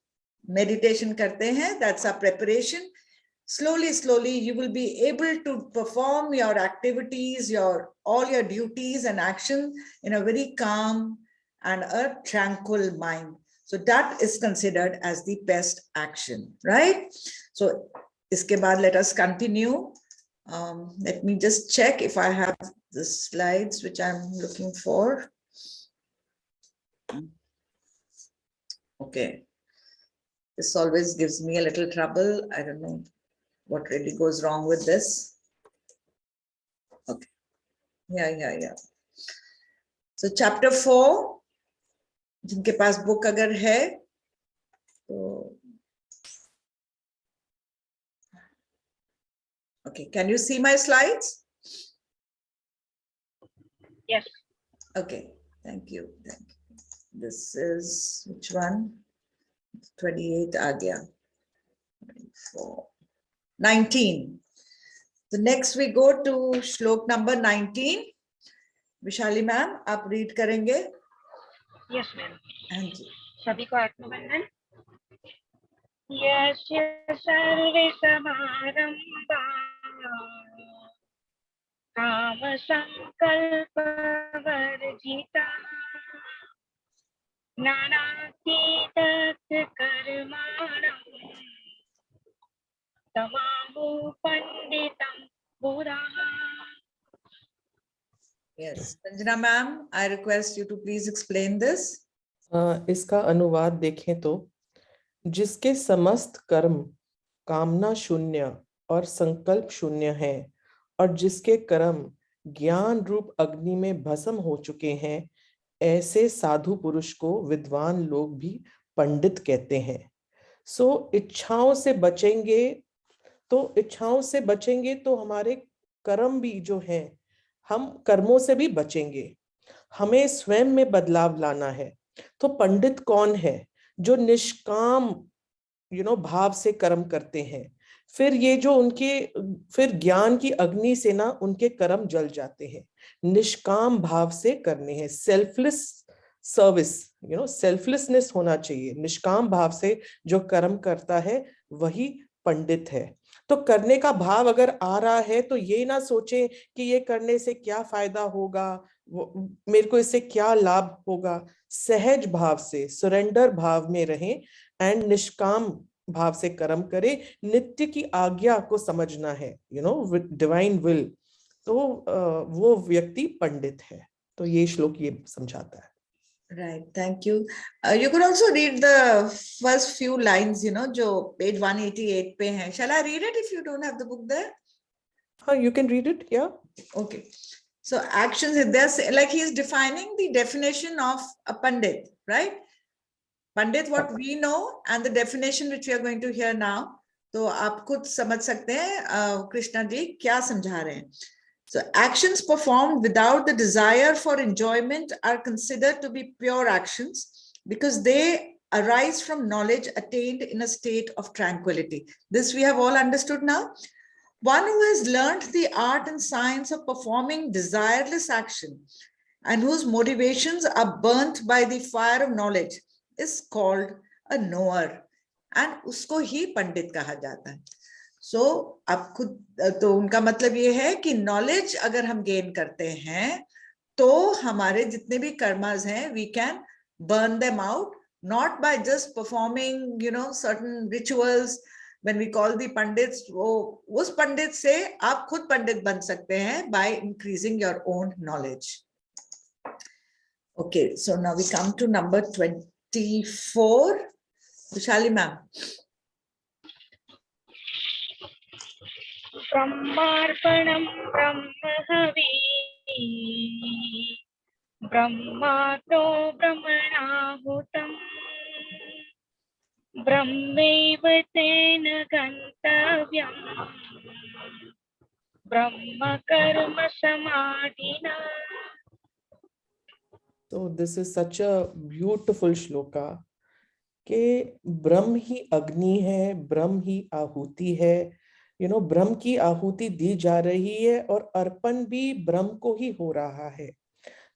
meditation करते हैं, that's our preparation. Slowly, slowly, you will be able to perform your activities, all your duties and action in a very calm and a tranquil mind. So that is considered as the best action, right? So, iske baad, let us continue. Let me just check if I have the slides which I'm looking for. Okay. This always gives me a little trouble. I don't know what really goes wrong with this. Okay. Yeah. So chapter 4, जिनके पास book अगर है, तो okay, can you see my slides? Yes. Okay, thank you. This is which one? 28 आ गया. 24. 19. So next we go to श्लोक number 19. Vishali ma'am आप read करेंगे? Yes ma'am. हाँ जी। सभी को आत्मवंदन। यस्य सर्वे समारंभा काम संकल्प वर्जिता नानातीतस्य कर्माणं तमाहु पंडितं पुरः। Yes, Sanjana ma'am, I request you to please explain this. इसका अनुवाद देखें तो जिसके समस्त कर्म कामना शून्य और संकल्प शून्य है और जिसके कर्म ज्ञान रूप अग्नि में भस्म हो चुके हैं, ऐसे साधु पुरुष को विद्वान लोग भी पंडित कहते हैं। इच्छाओं से बचेंगे तो हमारे कर्म भी जो हैं, हम कर्मों से भी बचेंगे। हमें स्वयं में बदलाव लाना है। तो पंडित कौन है? जो निष्काम भाव से कर्म करते हैं। फिर ज्ञान की अग्नि से ना उनके कर्म जल जाते हैं। निष्काम भाव से करने हैं, सेल्फलेस सर्विस, सेल्फलेसनेस होना चाहिए। निष्काम भाव से जो कर्म करता है वही पंडित है। तो करने का भाव अगर आ रहा है तो ये ना सोचे कि ये करने से क्या फायदा होगा, मेरे को इससे क्या लाभ होगा। सहज भाव से, सरेंडर भाव में रहें एंड निष्काम भाव से कर्म करे। नित्य की आज्ञा को समझना है, डिवाइन विल। तो वो व्यक्ति पंडित है। तो ये श्लोक ये समझाता है। Right, thank you. You could also read the first few lines, जो page 188 पे हैं. Shall I read it if you don't have the book there? You can read it, yeah. Okay. So actions, there's like he is defining the definition of a pandit, right? Pandit, what we know, and the definition which we are going to hear now. तो आप खुद समझ सकते हैं कृष्णा जी क्या समझा रहे हैं. So actions performed without the desire for enjoyment are considered to be pure actions because they arise from knowledge attained in a state of tranquility. This we have all understood now. One who has learned the art and science of performing desireless action and whose motivations are burnt by the fire of knowledge is called a knower, and उसको ही पंडित कहा जाता है. So आप खुद तो उनका मतलब ये है कि नॉलेज अगर हम गेन करते हैं तो हमारे जितने भी कर्मास हैं we can burn them out, not by just performing certain rituals. When we call the pandits, वो उस पंडित से आप खुद पंडित बन सकते हैं by increasing your own knowledge. Okay, so now we come to number 24. Vishali ma'am. ब्रह्मार्पणं ब्रह्महवि ब्रह्माग्नो ब्रह्मणाहुतं ब्रह्मैव तेन गन्तव्यं ब्रह्म कर्म समाधिना. So this is such a beautiful shloka कि ब्रह्म ही अग्नि है, ब्रह्म ही आहुति है. ब्रह्म की आहुति दी जा रही है और अर्पण भी ब्रह्म को ही हो रहा है.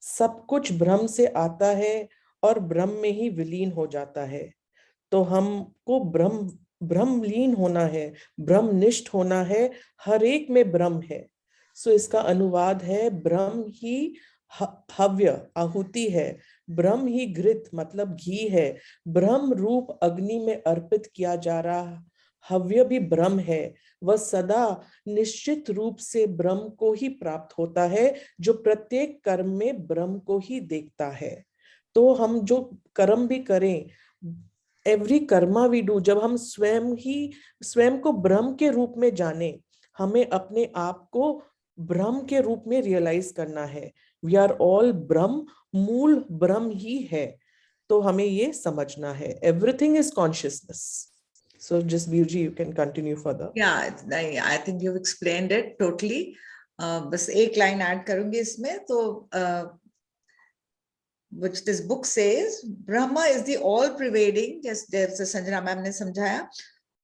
सब कुछ ब्रह्म से आता है और ब्रह्म में ही विलीन हो जाता है. तो हमको ब्रह्मलीन होना है, ब्रह्मनिष्ठ होना है. हर एक में ब्रह्म है. सो इसका अनुवाद है ब्रह्म ही हव्य आहुति है, ब्रह्म ही घृत मतलब घी है, ब्रह्म रूप अग्नि में अर्पित किया जा रहा हव्य भी ब्रह्म है. वह सदा निश्चित रूप से ब्रह्म को ही प्राप्त होता है जो प्रत्येक कर्म में ब्रह्म को ही देखता है. तो हम जो कर्म भी करें, एवरी कर्मा वी डू, जब हम स्वयं को ब्रह्म के रूप में जाने, हमें अपने आप को ब्रह्म के रूप में रियलाइज करना है. वी आर ऑल ब्रह्म, मूल ब्रह्म ही है. तो हमें ये समझना है. Everything is consciousness. So just Birji, you can continue further. Yeah, I think you've explained it totally. बस एक line add करूँगी इसमें. तो which this book says, Brahma is the all-pervading, जैसे संजना मैम ने समझाया,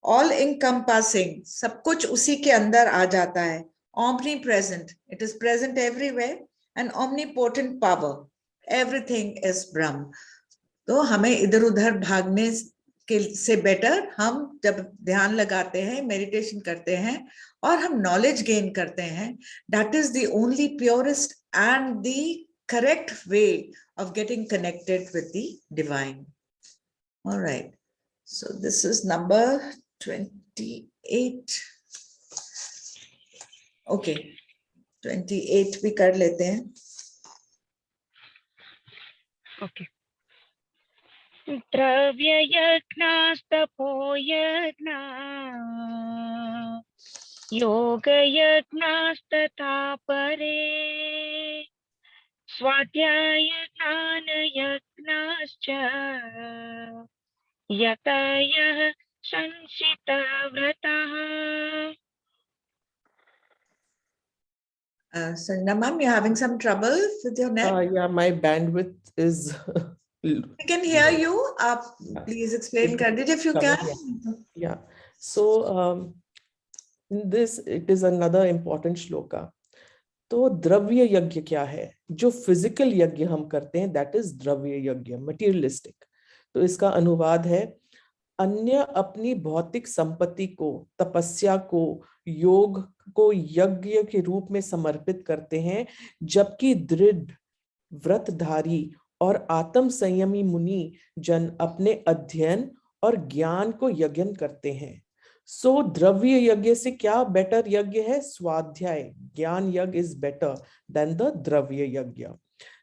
all-encompassing. सब कुछ उसी के अंदर आ जाता है. omnipresent. It is present everywhere, and omnipotent power. Everything is Brahm. तो हमें इधर उधर भागने के से बेटर हम जब ध्यान लगाते हैं, मेडिटेशन करते हैं और हम नॉलेज गेन करते हैं, that is the only purest and the correct way of getting connected with the divine. All right, so this is number 28. Okay, 28 भी कर लेते हैं. Okay. द्रव्ययज्ञास्तपोयज्ञा योगयज्ञास्तथा परे स्वाध्यायज्ञानयज्ञाश्च यतयः संशितव्रतः. Sanjana ma'am, you're having some trouble with your net? Yeah, my bandwidth is We can hear you. Please explain कर दीजिए if you can. Yeah. So in this, it is another important shloka. तो द्रव्य यज्ञ क्या है? जो physical यज्ञ हम करते हैं, that is द्रव्य यज्ञ, materialistic. तो इसका अनुवाद है, अन्य अपनी भौतिक संपत्ति को, तपस्या को, योग को यज्ञ के रूप में समर्पित करते हैं, जबकि दृढ़ व्रतधारी और आत्म संयमी मुनि जन अपने अध्ययन और ज्ञान को यज्ञ करते हैं. सो द्रव्य यज्ञ से क्या बेटर यज्ञ है? स्वाध्याय, ज्ञान यज्ञ इज बेटर देन द द्रव्य यज्ञ.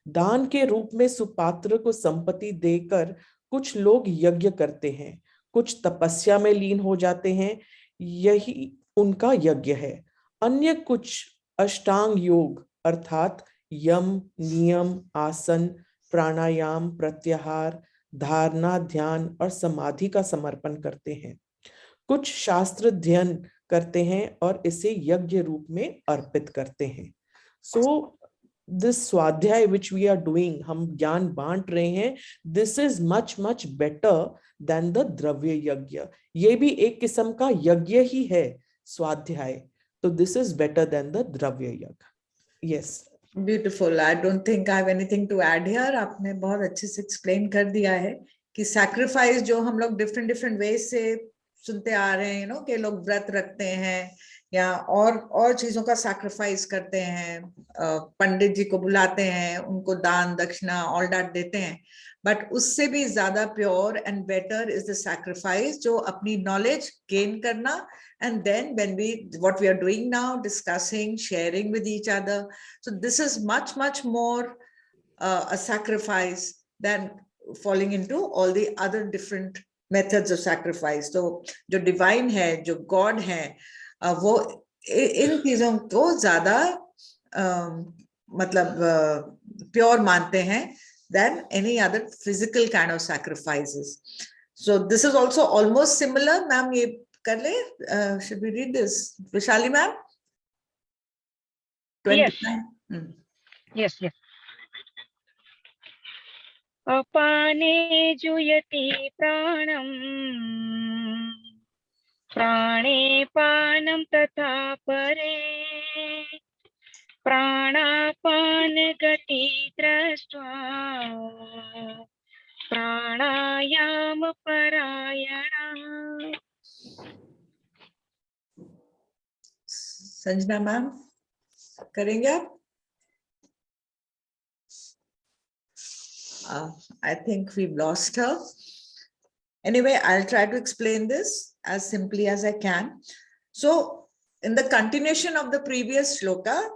दान के रूप में सुपात्र को संपत्ति देकर कुछ लोग यज्ञ करते हैं, कुछ तपस्या में लीन हो जाते हैं, यही उनका यज्ञ है. अन्य कुछ अष्टांग योग अर्थात यम, नियम, आसन, प्राणायाम, प्रत्याहार, धारणा, ध्यान और समाधि का समर्पण करते हैं. कुछ शास्त्र अध्ययन करते हैं और इसे यज्ञ रूप में अर्पित करते हैं. सो दिस स्वाध्याय which we are doing, हम ज्ञान बांट रहे हैं, this is much much better than the द्रव्य यज्ञ. ये भी एक किस्म का यज्ञ ही है, स्वाध्याय. तो this is better than the द्रव्य यज्ञ. Yes. Beautiful. I don't think I have anything to add here. आपने बहुत अच्छे से explain कर दिया है कि sacrifice जो हम लोग different ways से सुनते आ रहे हैं, कि लोग व्रत रखते हैं या और चीजों का sacrifice करते हैं, पंडित जी को बुलाते हैं, उनको दान दक्षिणा all that देते हैं, but उससे भी ज्यादा pure and better is the sacrifice जो अपनी knowledge gain करना, and then when what we are doing now, discussing, sharing with each other. So this is much more a sacrifice than falling into all the other different methods of sacrifice. So जो divine है, जो God है, वो इन चीजों को ज्यादा मतलब pure मानते हैं than any other physical kind of sacrifices. So this is also almost similar. Ma'am, ये कर ले, should we read this? Vishali ma'am? 29. Yes. अपाने जुयति प्राणं प्राणे पानं तथा परे प्राणापान गति दृष्ट्वा प्राणायाम परायणः. संजना मैम करेंगे आप? I think we've lost her. Anyway, I'll try to explain this as simply as I can. So in the continuation of the previous shloka,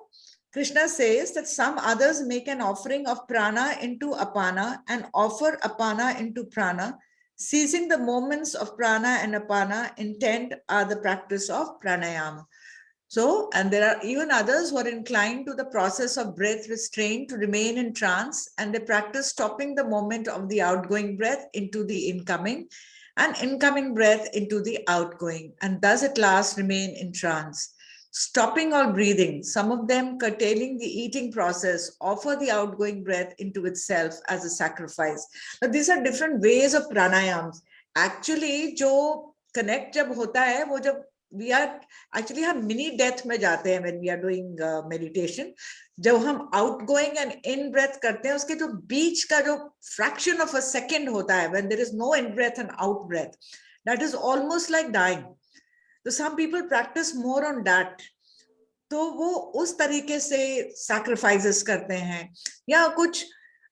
Krishna says that some others make an offering of prana into apana and offer apana into prana. Seizing the moments of prana and apana, intent are the practice of pranayama. So, and there are even others who are inclined to the process of breath restraint to remain in trance, and they practice stopping the moment of the outgoing breath into the incoming and incoming breath into the outgoing, and thus at last remain in trance. Stopping all breathing, some of them curtailing the eating process, offer the outgoing breath into itself as a sacrifice. But these are different ways of pranayams. Actually, जो connect जब होता है, वो जब we are actually हम mini death में जाते हैं when we are doing meditation. जब हम outgoing and in breath करते हैं, उसके जो बीच का जो fraction of a second होता है, when there is no in breath and out breath, that is almost like dying. So some people practice more on that. तो वो उस तरीके से sacrifices करते हैं, या कुछ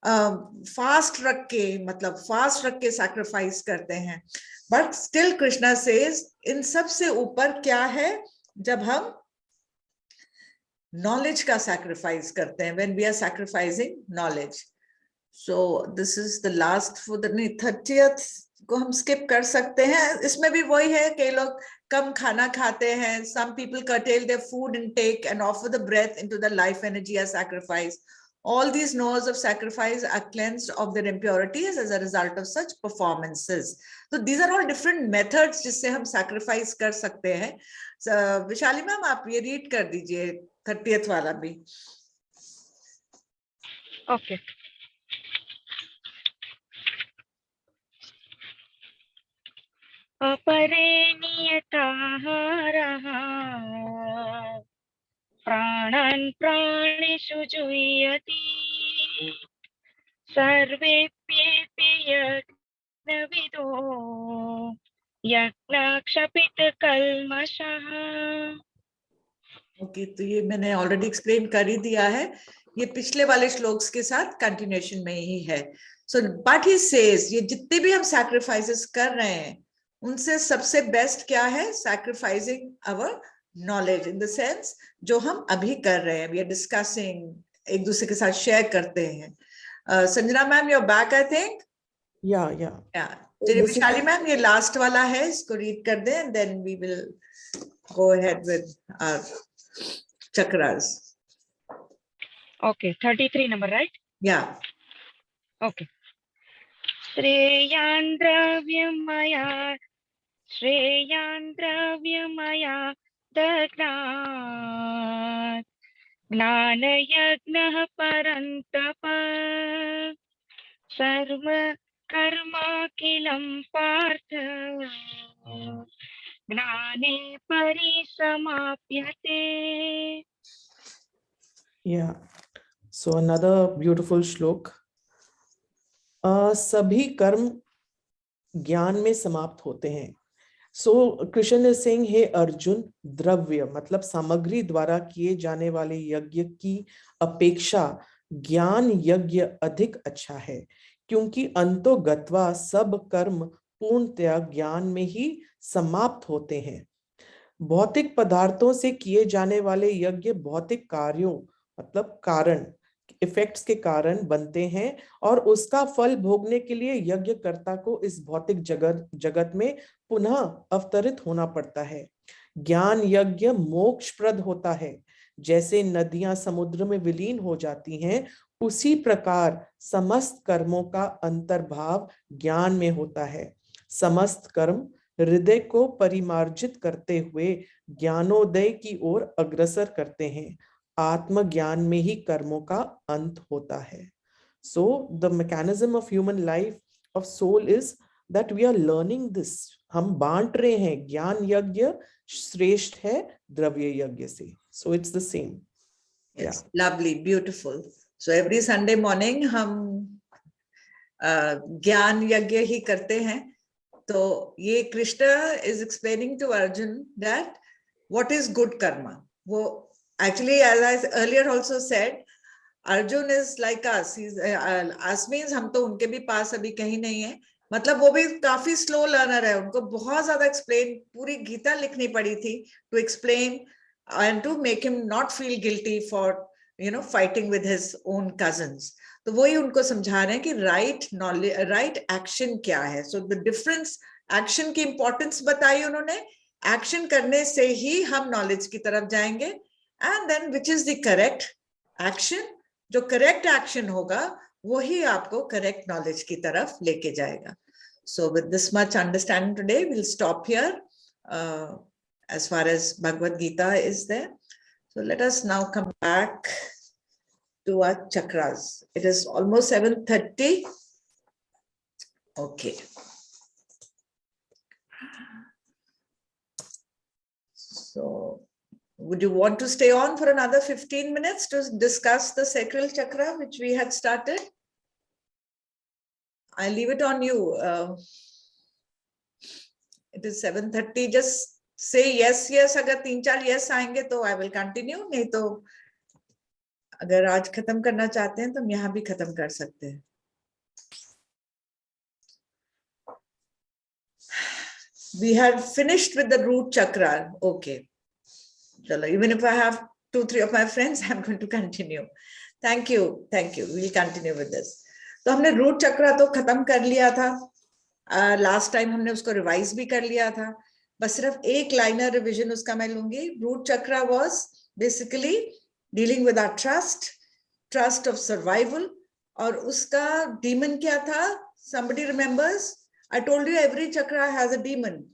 फास्ट रख के, मतलब फास्ट रख के sacrifice करते हैं. But still Krishna says इन सब से ऊपर क्या है, जब हम knowledge का sacrifice करते हैं, when we are sacrificing knowledge. So this is the last for the 30th को हम skip कर सकते हैं. इसमें भी वही है, कई लोग कम खाना खाते हैं. Some people curtail their food intake and offer the breath into the life energy as sacrifice. All these knows of sacrifice are cleansed of their impurities as a result of such performances. So these are all different methods जिससे हम sacrifice कर सकते हैं. Vishali ma'am, आप ये read कर दीजिए 30th वाला भी. Okay. अपरे नियताहारः प्राणान् प्राणिषु जुह्यति सर्वेप्येते यज्ञविदो यज्ञक्षपितकल्मषः. ओके, तो ये मैंने ऑलरेडी एक्सप्लेन कर ही दिया है. ये पिछले वाले श्लोक्स के साथ कंटिन्यूएशन में ही है. सो बट ही सेज, ये जितने भी हम सैक्रिफाइसेस कर रहे हैं, उनसे सबसे बेस्ट क्या है? Sacrificing our knowledge, in the sense जो हम अभी कर रहे हैं. वी आर डिस्कसिंग, एक दूसरे के साथ शेयर करते हैं. Sanjana ma'am, your back I think. या विशाली मैम, ये लास्ट वाला है, इसको रीड कर दें and then we will go ahead with our chakras. Okay, 33 number, right? या Okay. श्रेयान् द्रव्यमया दग्नात् ज्ञानयज्ञः परन्तप सर्व कर्माखिलं पार्थ ज्ञाने परिसमाप्यते. Yeah. So another beautiful श्लोक. सभी कर्म ज्ञान में समाप्त होते हैं. So कृष्ण is saying, हे अर्जुन, द्रव्य मतलब सामग्री द्वारा किए जाने वाले यज्ञ की अपेक्षा ज्ञान यज्ञ अधिक अच्छा है, क्योंकि अंतो गत्वा सब कर्म पूर्णतया ज्ञान में ही समाप्त होते हैं. भौतिक पदार्थों से किए जाने वाले यज्ञ भौतिक कार्यों मतलब कारण, इफेक्ट्स के कारण बनते हैं, और उसका फल भोगने के लिए यज्ञकर्ता को इस भौतिक जगत में पुनः अवतरित होना पड़ता है. ज्ञान यज्ञ मोक्षप्रद होता है. जैसे नदियां समुद्र में विलीन हो जाती हैं, उसी प्रकार समस्त कर्मों का अंतर्भाव ज्ञान में होता है. समस्त कर्म हृदय को परिमार्जित करते हुए ज्ञानोदय की ओर अग्रसर करते हैं. आत्मज्ञान में ही कर्मों का अंत होता है. So the mechanism of human life of soul is that we are learning this. हम बांट रहे हैं. ज्ञान यज्ञ श्रेष्ठ है द्रव्य यज्ञ से. So it's the same. Yes, lovely, beautiful. So every Sunday morning हम ज्ञान यज्ञ ही करते हैं. तो ये Krishna is explaining to Arjun that what is good karma. वो actually, as I earlier also said, Arjun is like us. He's us means हम तो उनके भी पास अभी कहीं नहीं है. मतलब वो भी काफी स्लो लर्नर है. उनको बहुत ज्यादा एक्सप्लेन, पूरी गीता लिखनी पड़ी थी to explain and to make him not feel guilty for, you know, fighting with his own cousins. तो वही उनको समझा रहे हैं कि right knowledge, right action क्या है. So the difference, action की importance बताई उन्होंने. Action करने से ही हम knowledge की तरफ जाएंगे. And then which is the correct action? जो correct action होगा वही आपको correct knowledge की तरफ लेके जाएगा. So with this much understanding today, we'll stop here as far as Bhagavad Gita is there. So let us now come back to our chakras. It is almost 7:30. Okay. So would you want to stay on for another 15 minutes to discuss the sacral chakra, which we had started? I leave it on you. It is 7:30. Just say yes, yes. अगर 3-4 yes आएंगे तो I will continue. नहीं तो अगर आज खत्म करना चाहते हैं तो हम यहाँ भी खत्म कर सकते हैं. We have finished with the root chakra. Okay. Even if I have 2-3 of my friends, I'm going to continue. Thank you. Thank you. We'll continue with this. तो हमने root chakra तो खत्म कर लिया था. Last time हमने उसको revise भी कर लिया था. बस सिर्फ एक liner revision उसका मैं लूंगी. Root chakra was basically dealing with our trust of survival. और उसका demon क्या था? Somebody remembers? I told you every chakra has a demon.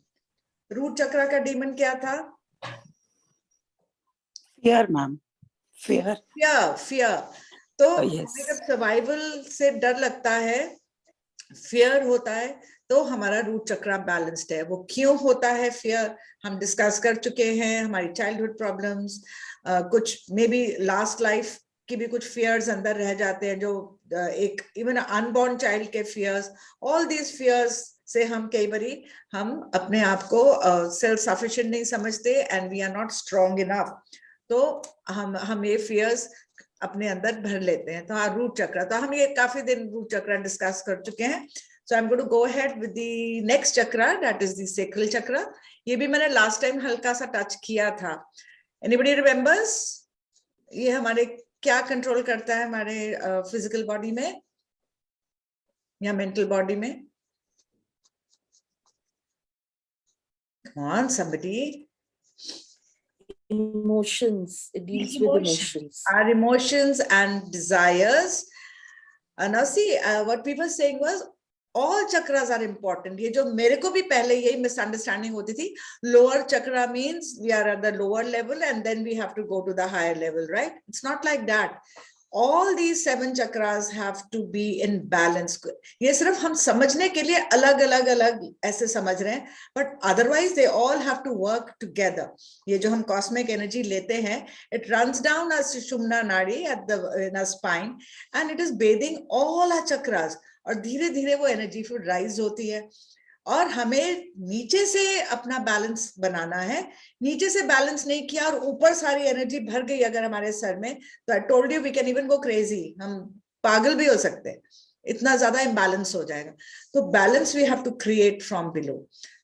Root chakra का demon क्या था? Fear, ma'am. Fear. Fear. तो Yes. हमें जब survival से डर लगता है, fear होता है, तो हमारा root chakra balanced है. वो क्यों होता है fear? हम discuss कर चुके हैं. हमारी childhood problems, कुछ maybe last life की भी कुछ fears अंदर रह जाते हैं, जो एक even unborn child के fears. All these fears से हम कई बारी हम अपने आप को self sufficient नहीं समझते and we are not strong enough. तो हम ये fears अपने अंदर भर लेते हैं. तो हाँ, root chakra. तो हम ये काफी दिन root chakra discuss कर चुके हैं. So I'm going to go ahead with the next chakra, that is the sacral chakra. ये भी मैंने last time हल्का सा touch किया था. Anybody remembers? ये हमारे क्या control करता है हमारे physical body में या mental body में? Come on, somebody. Emotions. It deals with emotions. Our emotions and desires. Now see, what we were saying was all chakras are important. ये जो मेरे को भी पहले यही misunderstanding होती थी. Lower chakra means we are at the lower level and then we have to go to the higher level, right? It's not like that. All these 7 chakras have to be in balance. ये सिर्फ हम समझने के लिए अलग-अलग ऐसे समझ रहे हैं, but otherwise they all have to work together. ये जो हम cosmic energy लेते हैं, it runs down as Sushumna Nadi in our spine and it is bathing all our chakras. और धीरे-धीरे वो energy फिर rise होती है. और हमें नीचे से अपना बैलेंस बनाना है. नीचे से बैलेंस नहीं किया और ऊपर सारी एनर्जी भर गई अगर हमारे सर में, तो I told you we can even go crazy. हम पागल भी हो सकते हैं, इतना ज्यादा इम्बैलेंस हो जाएगा. तो balance we have to create from below.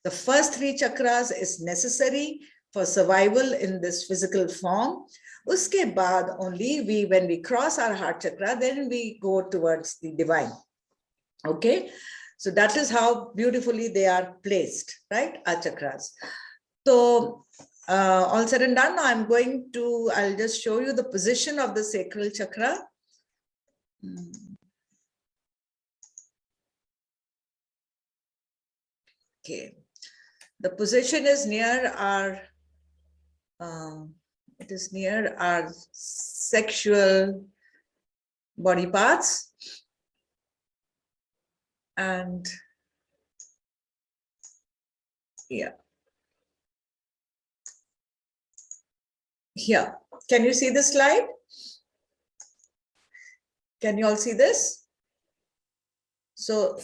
The first 3 chakras is necessary for survival in this physical form. उसके बाद only we when we cross our heart chakra then we go towards the divine. Okay, so that is how beautifully they are placed, right? Our chakras. So all said and done, now I'll just show you the position of the sacral chakra. Okay, the position is near our, it is near our sexual body parts. And yeah, here, can you see this slide? Can you all see this? So,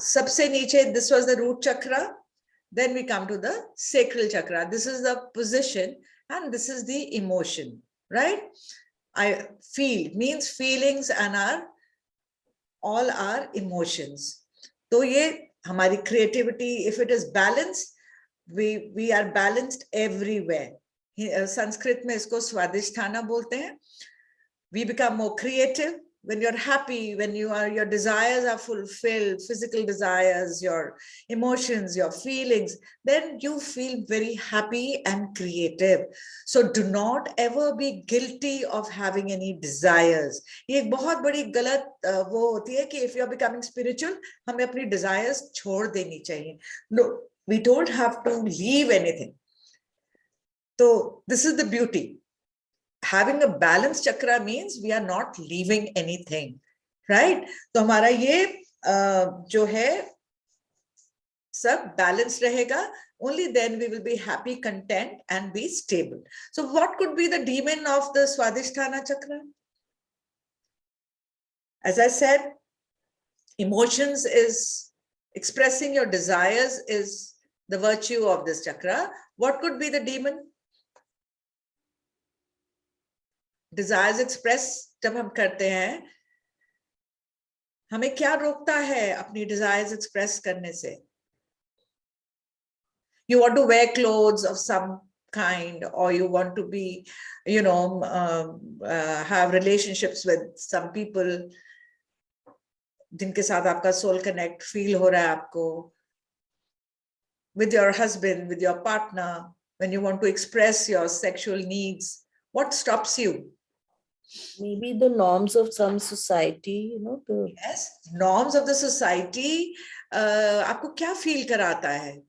sabse niche, this was the root chakra. Then we come to the sacral chakra. This is the position and this is the emotion, right? I feel means feelings and all our emotions. तो ये हमारी creativity, if it is balanced, we are balanced everywhere. Sanskrit में इसको स्वादिष्ठाना बोलते हैं. We become more creative when you're happy, when your desires are fulfilled, physical desires, your emotions, your feelings, then you feel very happy and creative. So do not ever be guilty of having any desires. ये एक बहुत बड़ी गलत वो होती है कि if you're becoming spiritual, हमें अपनी desires छोड़ देनी चाहिए. No, we don't have to leave anything. So this is the beauty. Having a balanced chakra means we are not leaving anything, right? तो हमारा ये जो है सब बैलेंस रहेगा, only then we will be happy, content and be stable. So what could be the demon of the Swadhisthana chakra? As I said, emotions is expressing your desires is the virtue of this chakra. What could be the demon? Desires express जब हम करते हैं, हमें क्या रोकता है अपनी desires express करने से? You want to wear clothes of some kind, or you want to be, have relationships with some people जिनके साथ आपका soul connect feel हो रहा है आपको, with your husband, with your partner, when you want to express your sexual needs, what stops you? Maybe the norms of some society, the Yes, norms of the society आपको क्या feel कराता है?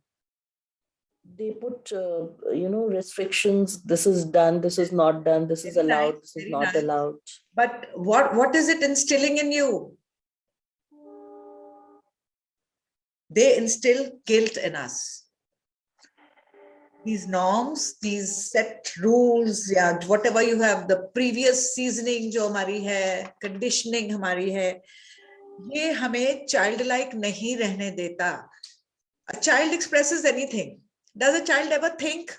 they put restrictions. This is done, this is not done, this is Very nice, allowed, this is very not nice. allowed. But what is it instilling in you? They instill guilt in us. These norms, these set rules, yeah, whatever you have, the previous seasoning जो हमारी है, conditioning हमारी है, ये हमें childlike नहीं रहने देता. A child expresses anything. Does a child ever think?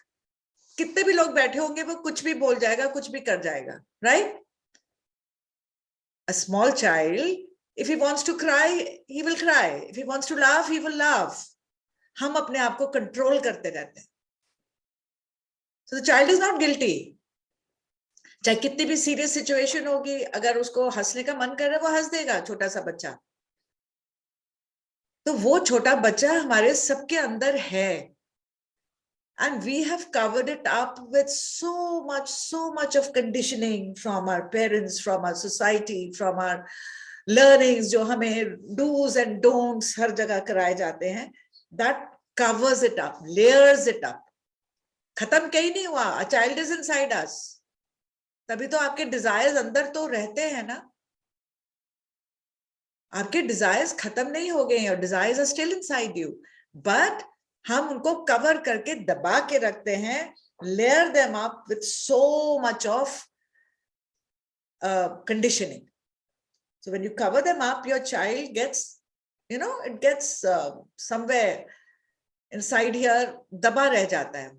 कितने भी लोग बैठे होंगे वो कुछ भी बोल जाएगा, कुछ भी कर जाएगा, right? A small child, if he wants to cry, he will cry. If he wants to laugh, he will laugh. हम अपने आप को control करते रहते हैं. So the child is not guilty. चाहे कितनी भी serious situation होगी, अगर उसको हंसने का मन कर रहा है, वो हंस देगा, छोटा सा बच्चा. तो वो छोटा बच्चा हमारे सबके अंदर है. And we have covered it up with so much of conditioning from our parents, from our society, from our learnings, जो हमें do's and don'ts हर जगह कराए जाते हैं. That covers it up, layers it up. खत्म कहीं नहीं हुआ. A child is inside us. तभी तो आपके desires अंदर तो रहते हैं ना. आपके desires खत्म नहीं हो गए. Your desires are still inside you. But हम उनको cover करके दबा के रखते हैं. Layer them up with so much of conditioning. So when you cover them up, your child gets, it gets somewhere inside here, दबा रह जाता है.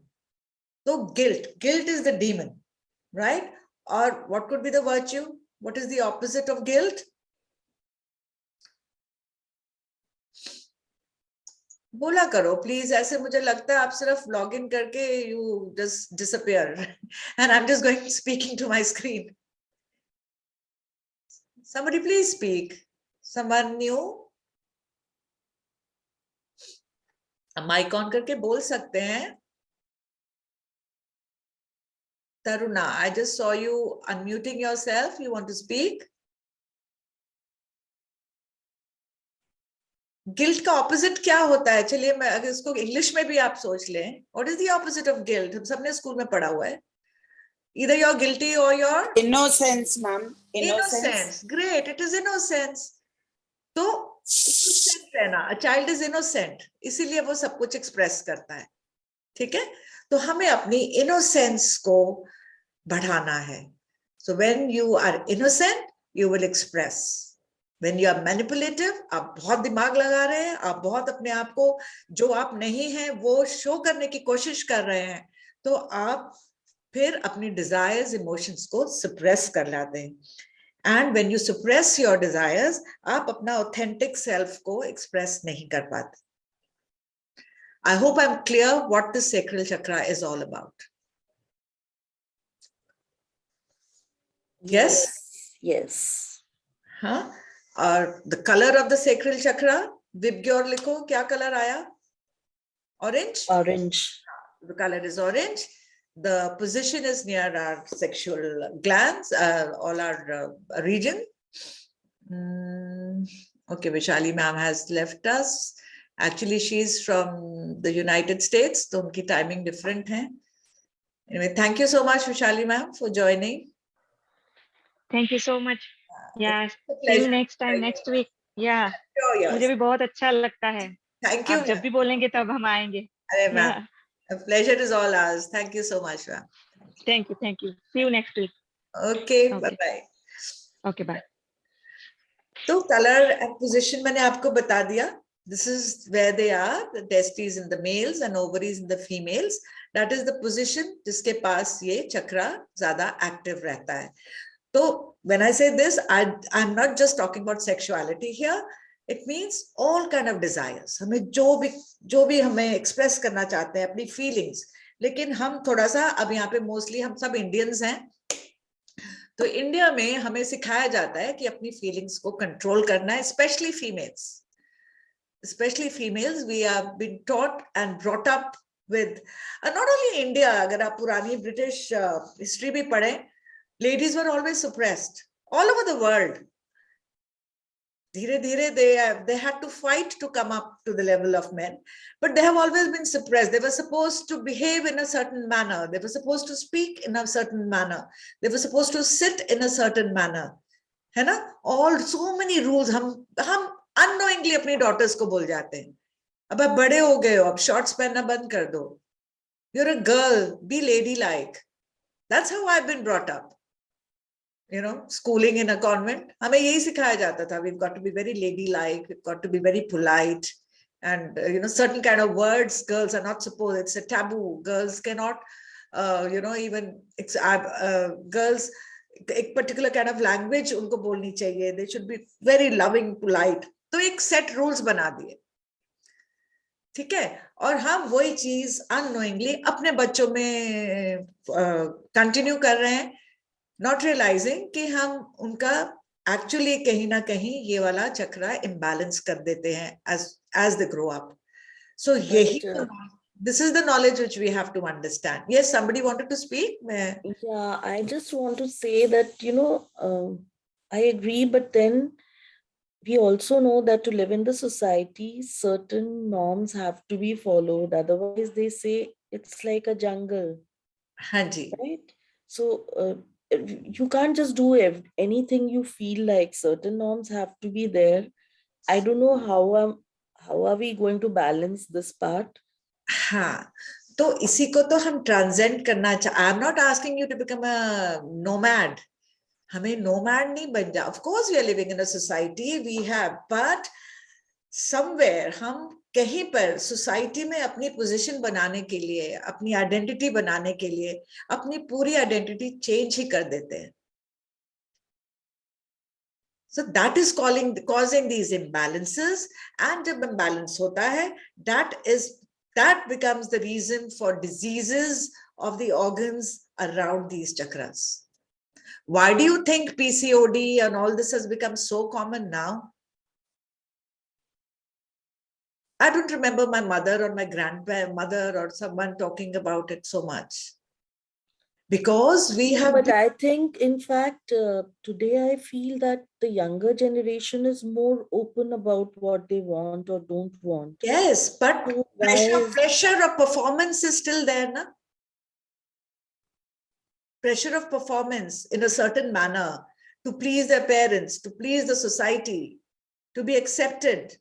So guilt is the demon, right? Or what could be the virtue? What is the opposite of guilt? बोला करो please. ऐसे मुझे लगता है आप सिर्फ log in करके you just disappear and I'm just going speaking to my screen. Somebody please speak. Someone new? Mic on करके बोल सकते हैं. Taruna, I just saw you unmuting yourself. You want to speak? Guilt का opposite क्या होता है? चलिए मैं अगर इसको English में भी आप सोच लें. What is the opposite of guilt? हम सबने स्कूल में पढ़ा हुआ है. Either you're guilty or you're Innocence, ma'am. innocence. Great, it is innocence. तो innocent है ना. A child is innocent. इसीलिए वो सब कुछ express करता है. ठीक है? तो हमें अपनी innocence को बढ़ाना है. So when you are innocent, you will express. When you are manipulative, आप बहुत दिमाग लगा रहे हैं, आप बहुत अपने आप को जो आप नहीं हैं वो शो करने की कोशिश कर रहे हैं, तो आप फिर अपनी desires, emotions को suppress कर लाते हैं. And when you suppress your desires, आप अपना authentic self को express नहीं कर पाते. I hope I'm clear what the sacral chakra is all about. Yes? Yes. हाँ? और the color of the sacral chakra, Vibgyor लिखो, क्या color आया? Orange? Orange. The color is orange. The position is near our sexual glands, all our region. Okay, Vishali ma'am has left us. Actually, she's from the United States, so unki timing different hai. Anyway, thank you so much, Vishali ma'am, for joining. Thank you so much. Yeah, It's a see you pleasure. next time, next week. Yeah, Sure, yes. मुझे भी बहुत अच्छा लगता है. Thank you. आप जब भी बोलेंगे तब हम आएंगे. अरे ma'am, Yeah. a pleasure is all ours. Thank you so much, ma'am. Thank you. Thank you. See you next week. Okay, Okay. bye bye. Okay. Bye. तो कलर एंड पोजीशन मैंने आपको बता दिया. This is where they are, the testes in the males and ovaries in the females. That is the position जिसके पास ये चक्रा ज्यादा active रहता है. तो when I say this, I'm not just talking about sexuality here. It means all kind of desires. हमें जो भी हमें एक्सप्रेस करना चाहते हैं अपनी फीलिंग्स. लेकिन हम थोड़ा सा, अब यहाँ पे मोस्टली हम सब इंडियंस हैं, तो इंडिया में हमें सिखाया जाता है कि अपनी फीलिंग्स को कंट्रोल करना है, specially females. We are been taught and brought up with, not only India, अगर आप पुरानी ब्रिटिश हिस्ट्री भी पढ़ें, ladies were always suppressed all over the world. धीरे धीरे they had to fight to come up to the level of men, but they have always been suppressed. They were supposed to behave in a certain manner. They were supposed to speak in a certain manner. They were supposed to sit in a certain manner. है ना? All so many rules. हम unknowingly अपनी daughters को बोल जाते हैं, अब आप बड़े हो गए हो, अब shorts पहनना बंद कर दो. You're a girl, be ladylike. That's how I've been brought up. You know, schooling in a convent, हमें यही सिखाया जाता था. We've got to be very ladylike, we've got to be very polite, and you know, certain kind of words girls are not supposed, it's a taboo. Girls cannot, you know, even girls, एक particular kind of language उनको बोलनी चाहिए. They should be very loving, polite. तो एक set rules बना दिए, ठीक है. और हम वही चीज unknowingly अपने बच्चों में continue कर रहे हैं, not realizing कि हम उनका actually कहीं ना कहीं ये वाला चक्रा imbalance कर देते हैं as they grow up. So यही, this is the knowledge which we have to understand. Yes, somebody wanted to speak. Yeah, I just want to say that, you know, I agree, but then we also know that to live in the society, certain norms have to be followed. Otherwise, they say it's like a jungle, हाँ जी. right? So you can't just do anything you feel like. Certain norms have to be there. I don't know how are we going to balance this part? हाँ, तो इसी को तो हम transcend करना I am not asking you to become a nomad. हमें nomad नहीं बन जा. Of course we are living in a society, we have, but somewhere हम कहीं पर सोसाइटी में अपनी पोजीशन बनाने के लिए, अपनी आइडेंटिटी बनाने के लिए अपनी पूरी आइडेंटिटी चेंज ही कर देते हैं. So that is causing these imbalances, and जब imbalance होता है, that becomes the reason for diseases of the organs around these chakras. Why do you think PCOD and all this has become so common now? I don't remember my mother or my grandmother or someone talking about it so much. Because we have... But I think, in fact, today I feel that the younger generation is more open about what they want or don't want. Yes, but So pressure of performance is still there, na? Pressure of performance in a certain manner, to please their parents, to please the society, to be accepted.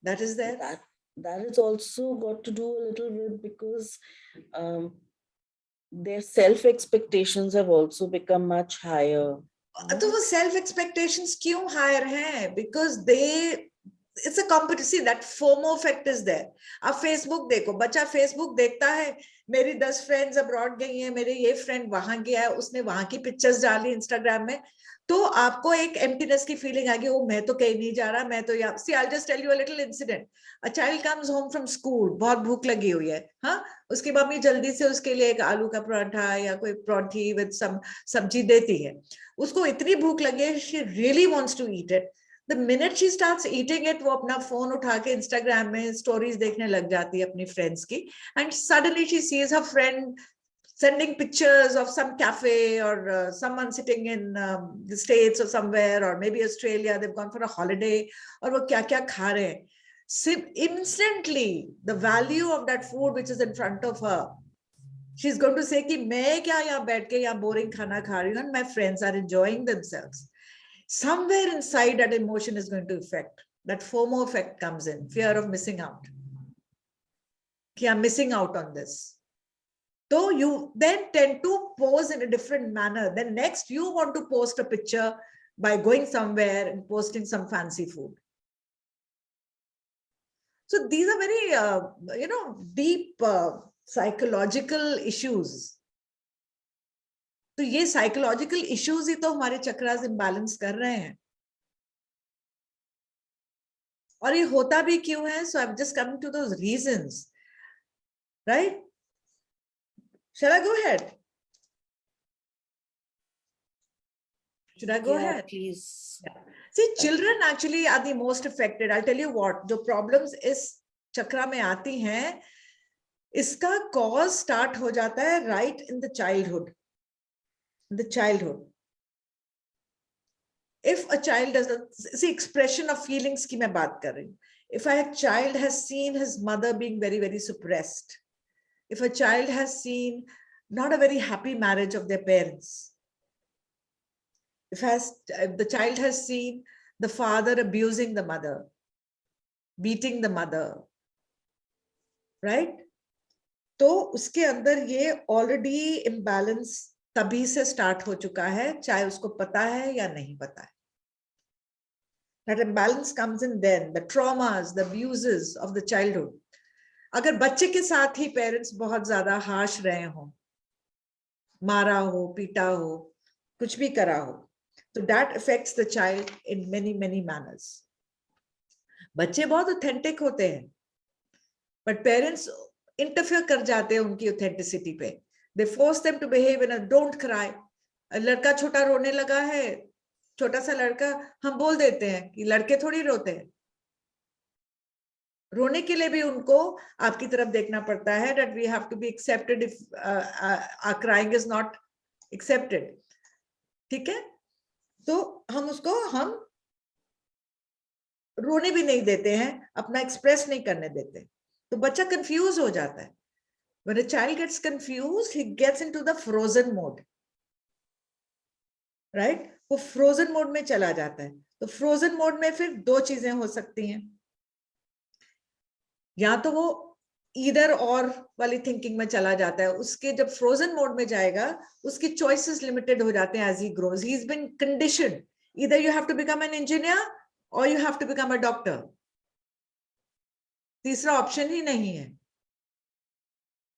That is there. That is also got to do a little bit because their self-expectations have also become much higher. तो वो self expectations क्यों higher हैं? Because it's a competition. That FOMO effect is there. आप Facebook देखो, बच्चा Facebook देखता है, मेरी 10 friends abroad गई हैं, मेरे ये friend वहां गया है, उसने वहां की pictures डाली Instagram में, तो आपको एक emptiness की feeling आएगी, ओ मैं तो कहीं नहीं जा रहा, मैं तो यहाँ. See, I'll just tell you a little incident. A child comes home from school, बहुत भूख लगी हुई है, हाँ, उसकी मम्मी जल्दी से उसके लिए एक आलू का पराठा या कोई पराठी with some सब्जी देती है. उसको इतनी भूख लगी है, she really wants to eat it. The minute she starts eating it, वो अपना phone उठा के Instagram में stories देखने लग जाती है अपनी friends की, and suddenly she sees her friend sending pictures of some cafe or someone sitting in the States or somewhere, or maybe Australia, they've gone for a holiday, और वो क्या-क्या खा रहे हैं. Instantly, the value of that food which is in front of her, she's going to say कि मैं क्या यहाँ बैठ के यहाँ boring खाना खा रही हूँ, and my friends are enjoying themselves. somewhere inside that emotion is going to affect. That FOMO effect comes in, fear of missing out. Okay, I'm missing out on this. So you then tend to pose in a different manner. Then next you want to post a picture by going somewhere and posting some fancy food. So these are very, deep psychological issues. तो ये psychological issues ही तो हमारे chakras imbalance कर रहे हैं. और ये होता भी क्यों है? So I'm just coming to those reasons, right? Shall I go ahead? Should I go Yeah, ahead? please. See, children actually are the most affected. I'll tell you what, जो problems इस चक्रा में आती हैं, इसका cause start हो जाता है right in the childhood. The childhood. If a child doesn't see expression of feelings की मैं बात कर रही हूँ. If a child has seen his mother being very, very suppressed, if a child has seen not a very happy marriage of their parents, if the child has seen the father abusing the mother, beating the mother, right? तो उसके अंदर ये already imbalance तभी से start हो चुका है, चाहे उसको पता है या नहीं पता है. That imbalance comes in then, the traumas, the abuses of the childhood. अगर बच्चे के साथ ही parents बहुत ज़्यादा harsh रहे हों, मारा हो, पीटा हो, कुछ भी करा हो, so that affects the child in many, many manners. बच्चे बहुत authentic होते हैं, but parents interfere कर जाते हैं उनकी authenticity पे. They force them to behave in a don't cry. लड़का छोटा रोने लगा है, छोटा सा लड़का, हम बोल देते हैं कि लड़के थोड़ी रोते हैं. रोने के लिए भी उनको आपकी तरफ देखना पड़ता है, that we have to be accepted if our crying is not accepted. ठीक है? तो हम रोने भी नहीं देते हैं, अपना एक्सप्रेस नहीं करने देते, तो बच्चा कंफ्यूज हो जाता है. When a child gets confused, he gets into the frozen mode, right? वो frozen mode में चला जाता है. तो frozen mode में फिर दो चीजें हो सकती हैं, या तो वो either or वाली thinking में चला जाता है. उसके जब frozen mode में जाएगा, उसकी choices limited हो जाते हैं as he grows. He's been conditioned. Either you have to become an engineer or you have to become a doctor. तीसरा option ही नहीं है.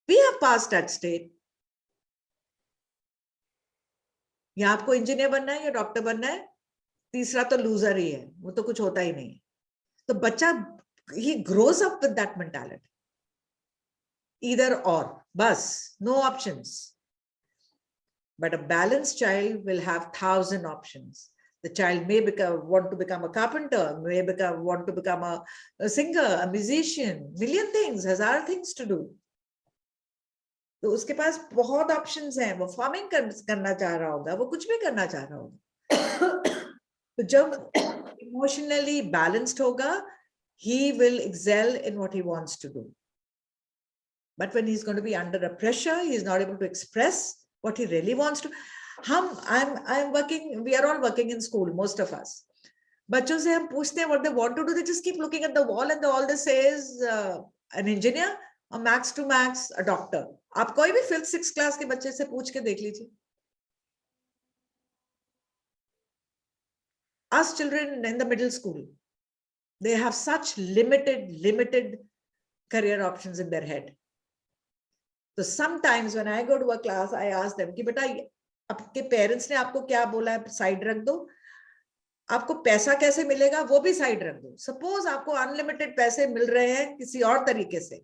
We have passed that state. या आपको इंजीनियर बनना है या डॉक्टर बनना है, तीसरा तो लूजर ही है, वो तो कुछ होता ही नहीं. तो बच्चा he grows up with that mentality. Either or, bus, no options. But a balanced child will have 1,000 options. The child may want to become a carpenter, may want to become a singer, a musician, million things, हजार things to do. तो उसके पास बहुत options हैं. वो farming करना चाह रहा होगा, वो कुछ भी करना चाह रहा होगा. तो जब emotionally balanced होगा, he will excel in what he wants to do. But when he's going to be under a pressure, he's not able to express what he really wants to. I'm working, we are all working in school, most of us. बच्चों से हम पूछते हैं what they want to do, they just keep looking at the wall and all they say is an engineer, a max to max, a doctor. आप कोई भी 5th 6th class के बच्चे से पूछ के देख लीजिए. Us children in the middle school, they have such limited career options in their head. So sometimes when I go to a class, I ask them कि बेटा आपके पेरेंट्स ने आपको क्या बोला है, साइड रख दो. आपको पैसा कैसे मिलेगा वो भी साइड रख दो. सपोज आपको अनलिमिटेड पैसे मिल रहे हैं किसी और तरीके से,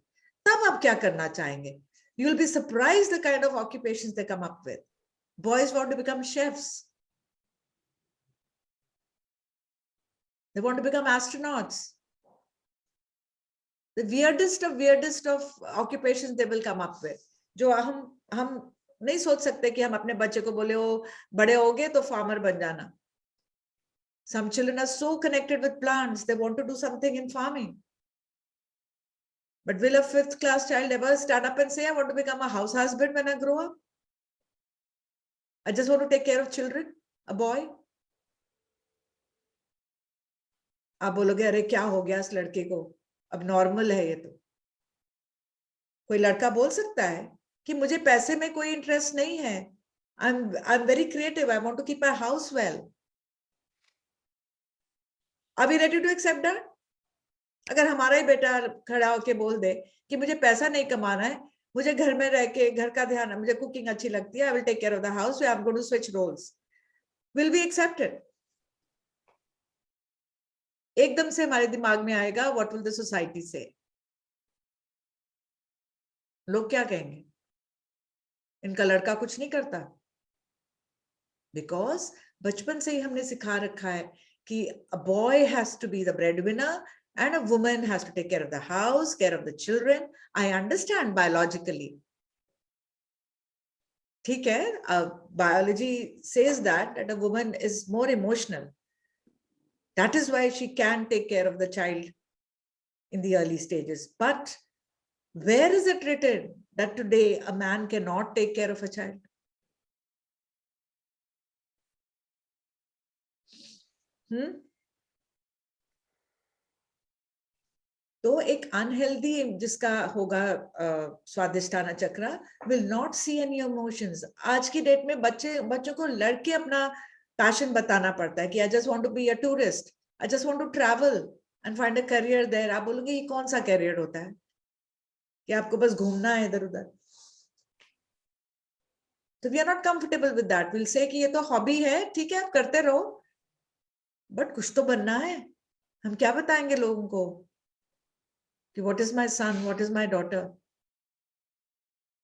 तब आप क्या करना चाहेंगे? You will be surprised the kind of occupations they come up with. Boys want to become chefs. They want to become astronauts. The weirdest of occupations they will come up with. जो हम नहीं सोच सकते कि हम अपने बच्चे को बोले हो बड़े होगे तो farmer बन जाना. Some children are so connected with plants, they want to do something in farming. But will a 5th class child ever stand up and say, I want to become a house husband when I grow up? I just want to take care of children, a boy. आप बोलोगे अरे क्या हो गया इस लड़के को, अब नॉर्मल है ये तो। कोई लड़का बोल सकता है कि मुझे पैसे में कोई इंटरेस्ट नहीं है, I'm very creative, I want to keep my house well. Are we ready to accept that? अगर हमारा ही बेटा खड़ा होके बोल दे कि मुझे पैसा नहीं कमाना है, मुझे घर में रह के घर का ध्यान, मुझे कुकिंग अच्छी लगती है, I will take care of the house, I'm going to switch roles. Will we accept it? एकदम से हमारे दिमाग में आएगा what will the society say? लोग क्या कहेंगे, इनका लड़का कुछ नहीं करता। बिकॉज बचपन से ही हमने सिखा रखा है कि a boy has to be the breadwinner and a woman has to take care of the house, care of the children. I understand biologically. ठीक है, biology says that a woman is more emotional. That is why she can take care of the child in the early stages. But where is it written that today a man cannot take care of a child? तो एक unhealthy जिसका होगा स्वादिष्टाना चक्र will not see any emotions. आज की date में बच्चों को लड़के अपना पैशन बताना पड़ता है कि I just want to be a tourist, I just want to travel and find a career there. आप बोलोगे ये कौन सा करियर होता है कि आपको बस घूमना है इधर उधर? तो we are not comfortable with that. Will say कि ये तो हॉबी है, ठीक है आप करते रहो, बट कुछ तो बनना है। हम क्या बताएंगे लोगों को कि what is my son, what is my daughter?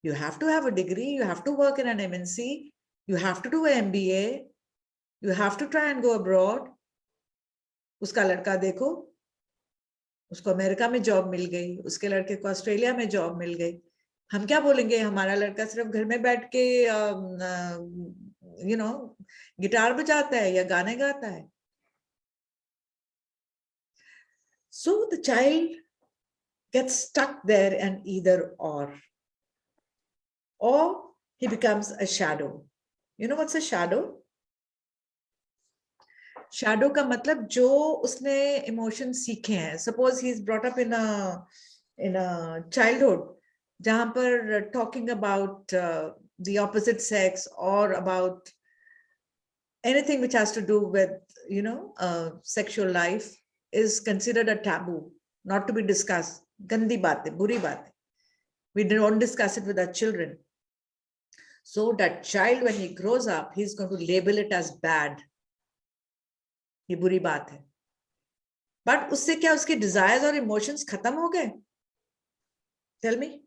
You have to have a degree, you have to work in an MNC, you have to do an MBA, you have to try and go abroad. उसका लड़का देखो, उसको America में job मिल गई, उसके लड़के को Australia में जॉब मिल गई। हम क्या बोलेंगे हमारा लड़का सिर्फ घर में बैठ के गिटार बजाता है या गाने गाता है? So the child gets stuck there and either or he becomes a shadow. You know what's a shadow? Shadow का मतलब जो उसने emotion सीखे हैं. Suppose he is brought up in a childhood जहां पर talking about the opposite sex or about anything which has to do with sexual life is considered a taboo, not to be discussed. Gandi baat hai, buri baat hai. We don't discuss it with our children. So that child, when he grows up, he's going to label it as bad. ये बुरी बात है. But उससे क्या उसके desires और emotions खत्म हो गए? Tell me.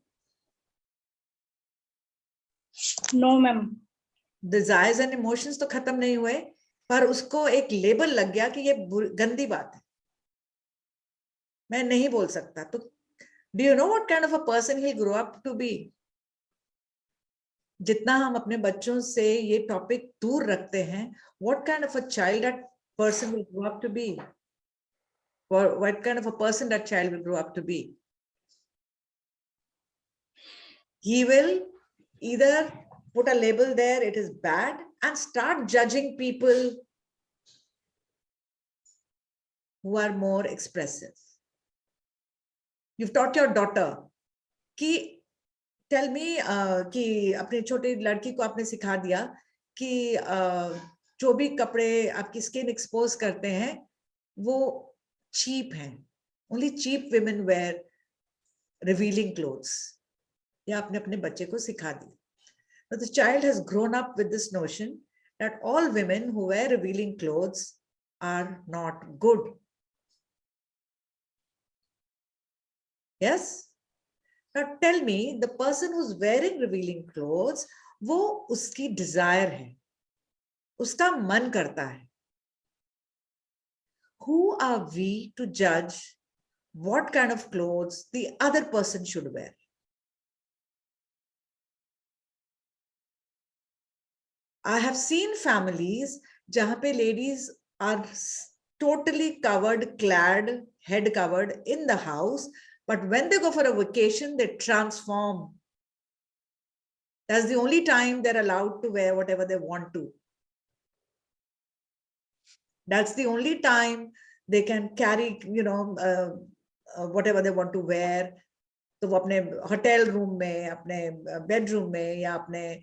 No, ma'am. Desires and emotions तो खत्म नहीं हुए, पर उसको एक label लग गया कि ये गंदी बात है, मैं नहीं बोल सकता. तो do you know what kind of a person he'll grow up to be? जितना हम अपने बच्चों से ये टॉपिक दूर रखते हैं, what kind of a child that person will grow up to be? Or what kind of a person that child will grow up to be? He will either put a label there, it is bad, and start judging people who are more expressive. You've taught your daughter कि tell me कि अपने छोटे लड़की को आपने सिखा दिया कि जो भी कपड़े आपकी स्किन एक्सपोज करते हैं वो चीप हैं. Only cheap women wear revealing clothes. या आपने अपने बच्चे को सिखा दी. But the child has grown up with this notion that all women who wear revealing clothes are not good. Yes? Now tell me, the person who's wearing revealing clothes, वो उसकी desire है, उसका मन करता है. Who are we to judge what kind of clothes the other person should wear? I have seen families जहाँ पे ladies are totally covered, clad, head covered in the house, but when they go for a vacation, they transform. That's the only time they're allowed to wear whatever they want to. That's the only time they can carry, whatever they want to wear. तो वो अपने hotel room में, अपने bedroom में या अपने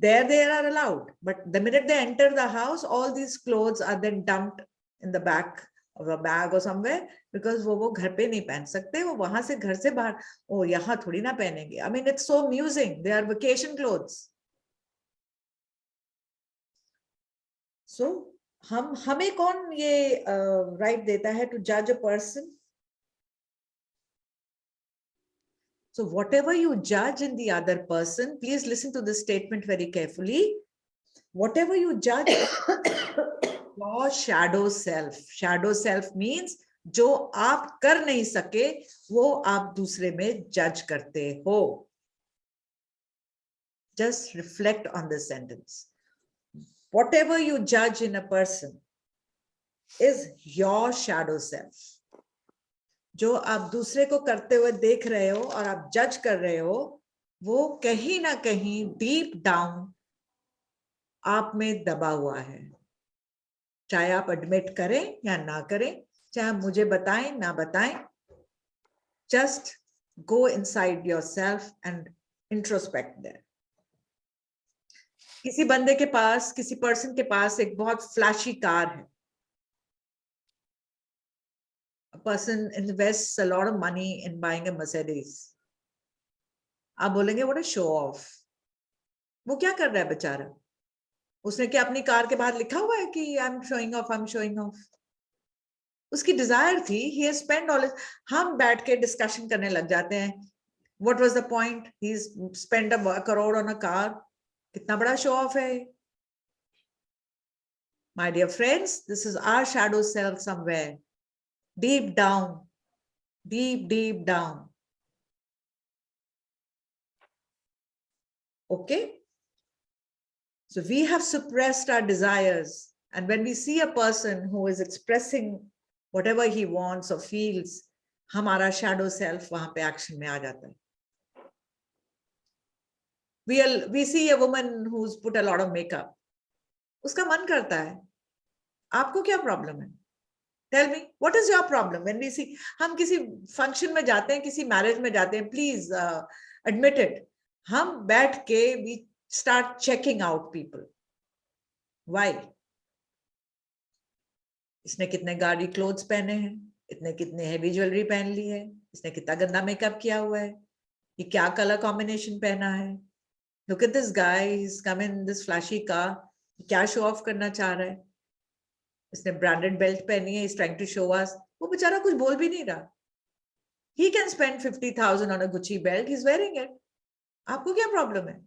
there they are allowed, but the minute they enter the house, all these clothes are then dumped in the back of a bag or somewhere, because वो घर पे नहीं पहन सकते, वो वहां से घर से बाहर, ओ यहाँ थोड़ी ना पहनेंगे. I mean, it's so amusing. They are vacation clothes. So हमें कौन ये right देता है to judge a person? So whatever you judge in the other person, please listen to this statement very carefully. Whatever you judge, your shadow self. Shadow self means जो आप कर नहीं सके, वो आप दूसरे में judge करते हो. Just reflect on this sentence. Whatever you judge in a person is your shadow self. जो आप दूसरे को करते हुए देख रहे हो और आप जज कर रहे हो, वो कहीं ना कहीं डीप डाउन आप में दबा हुआ है. चाहे आप एडमिट करें या ना करें, चाहे मुझे बताएं ना बताएं, just go inside yourself and introspect there. किसी बंदे के पास, किसी पर्सन के पास एक बहुत फ्लैशी कार है. A person invests a lot of money in buying a Mercedes. आप बोलेंगे what a show off. वो क्या कर रहा है बेचारा? उसने क्या अपनी कार के बाहर लिखा हुआ है कि I'm showing off, I'm showing off? उसकी डिजायर थी. He has spent all his. हम बैठ के डिस्कशन करने लग जाते हैं. What was the point? He's spent a crore on a car. कितना बड़ा show off है? My dear friends, this is our shadow self somewhere. Deep down, deep down. Okay? So we have suppressed our desires. And when we see a person who is expressing whatever he wants or feels, हमारा shadow self वहां पे action में आ जाता है. We see a woman who's put a lot of makeup. उसका मन करता है. आपको क्या problem है? Tell me, what is your problem? When we see, हम किसी function में जाते हैं, किसी marriage में जाते हैं, please admit it. हम बैठ के we start checking out people. Why? इसने कितने गाड़ी clothes पहने हैं, इसने कितने heavy jewelry पहन ली है, इसने कितना गंदा makeup किया हुआ है, ये क्या color combination पहना है. Look at this guy, he's come in this flashy car. क्या show off करना चाह रहा है? इसने branded belt पहनी है, he's trying to show us. वो बेचारा कुछ बोल भी नहीं रहा. He can spend 50,000 on a Gucci belt, he's wearing it. आपको क्या problem है?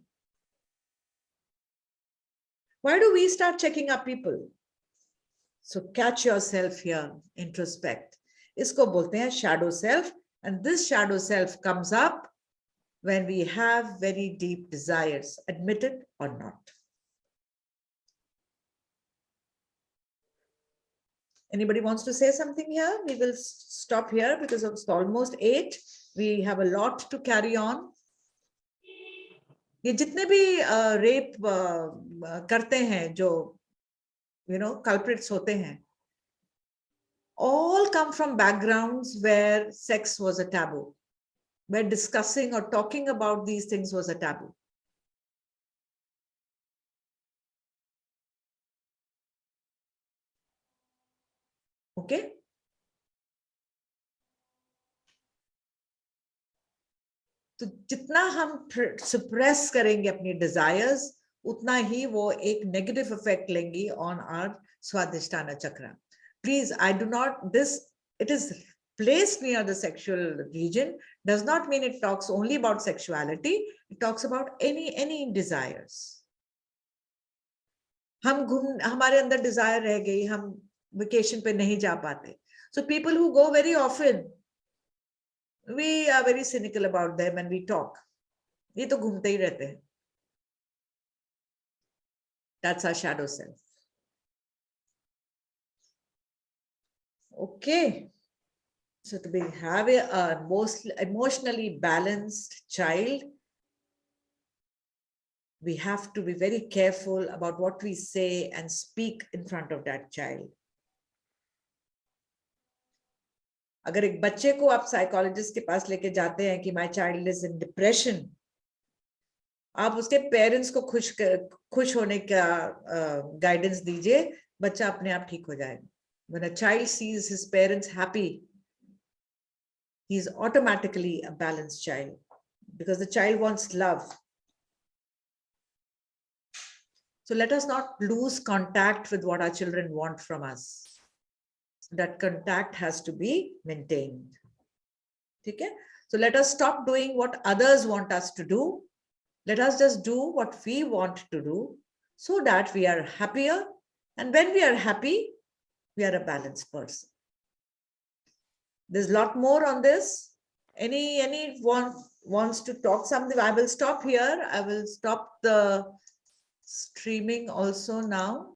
Why do we start checking up people? So catch yourself here, introspect. इसको बोलते हैं shadow self, and this shadow self comes up when we have very deep desires, admit it or not. Anybody wants to say something here? We will stop here because it's almost 8. We have a lot to carry on. ये जितने भी rape करते हैं, जो culprits होते हैं, all come from backgrounds where sex was a taboo, where discussing or talking about these things was a taboo. Okay? तो जितना हम suppress करेंगे अपनी desires, उतना ही वो एक negative effect लेंगी on our Swadhisthana chakra. Please, it is placed near the sexual region, does not mean it talks only about sexuality, it talks about any desires. हमारे अंदर desire रह गई, हम vacation पे नहीं जा पाते. So people who go very often, we are very cynical about them and we talk. ये तो घूमते ही रहते हैं. That's our shadow self. Okay. So to have a most emotionally balanced child, we have to be very careful about what we say and speak in front of that child. अगर एक बच्चे को आप साइकोलॉजिस्ट के पास लेके जाते हैं कि my child is in depression, आप उसके पेरेंट्स को खुश होने का गाइडेंस दीजिए, बच्चा अपने आप ठीक हो जाएगा. When a child sees his parents happy, he is automatically a balanced child, because the child wants love. So let us not lose contact with what our children want from us. That contact has to be maintained. Okay? So let us stop doing what others want us to do. Let us just do what we want to do, so that we are happier. And when we are happy, we are a balanced person. There's a lot more on this. Anyone wants to talk something? I will stop here. I will stop the streaming also now.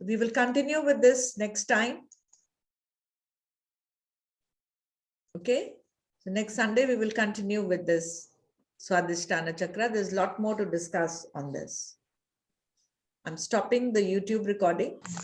We will continue with this next time. Okay. So next Sunday, we will continue with this Swadhisthana Chakra. There's a lot more to discuss on this. I'm stopping the YouTube recording.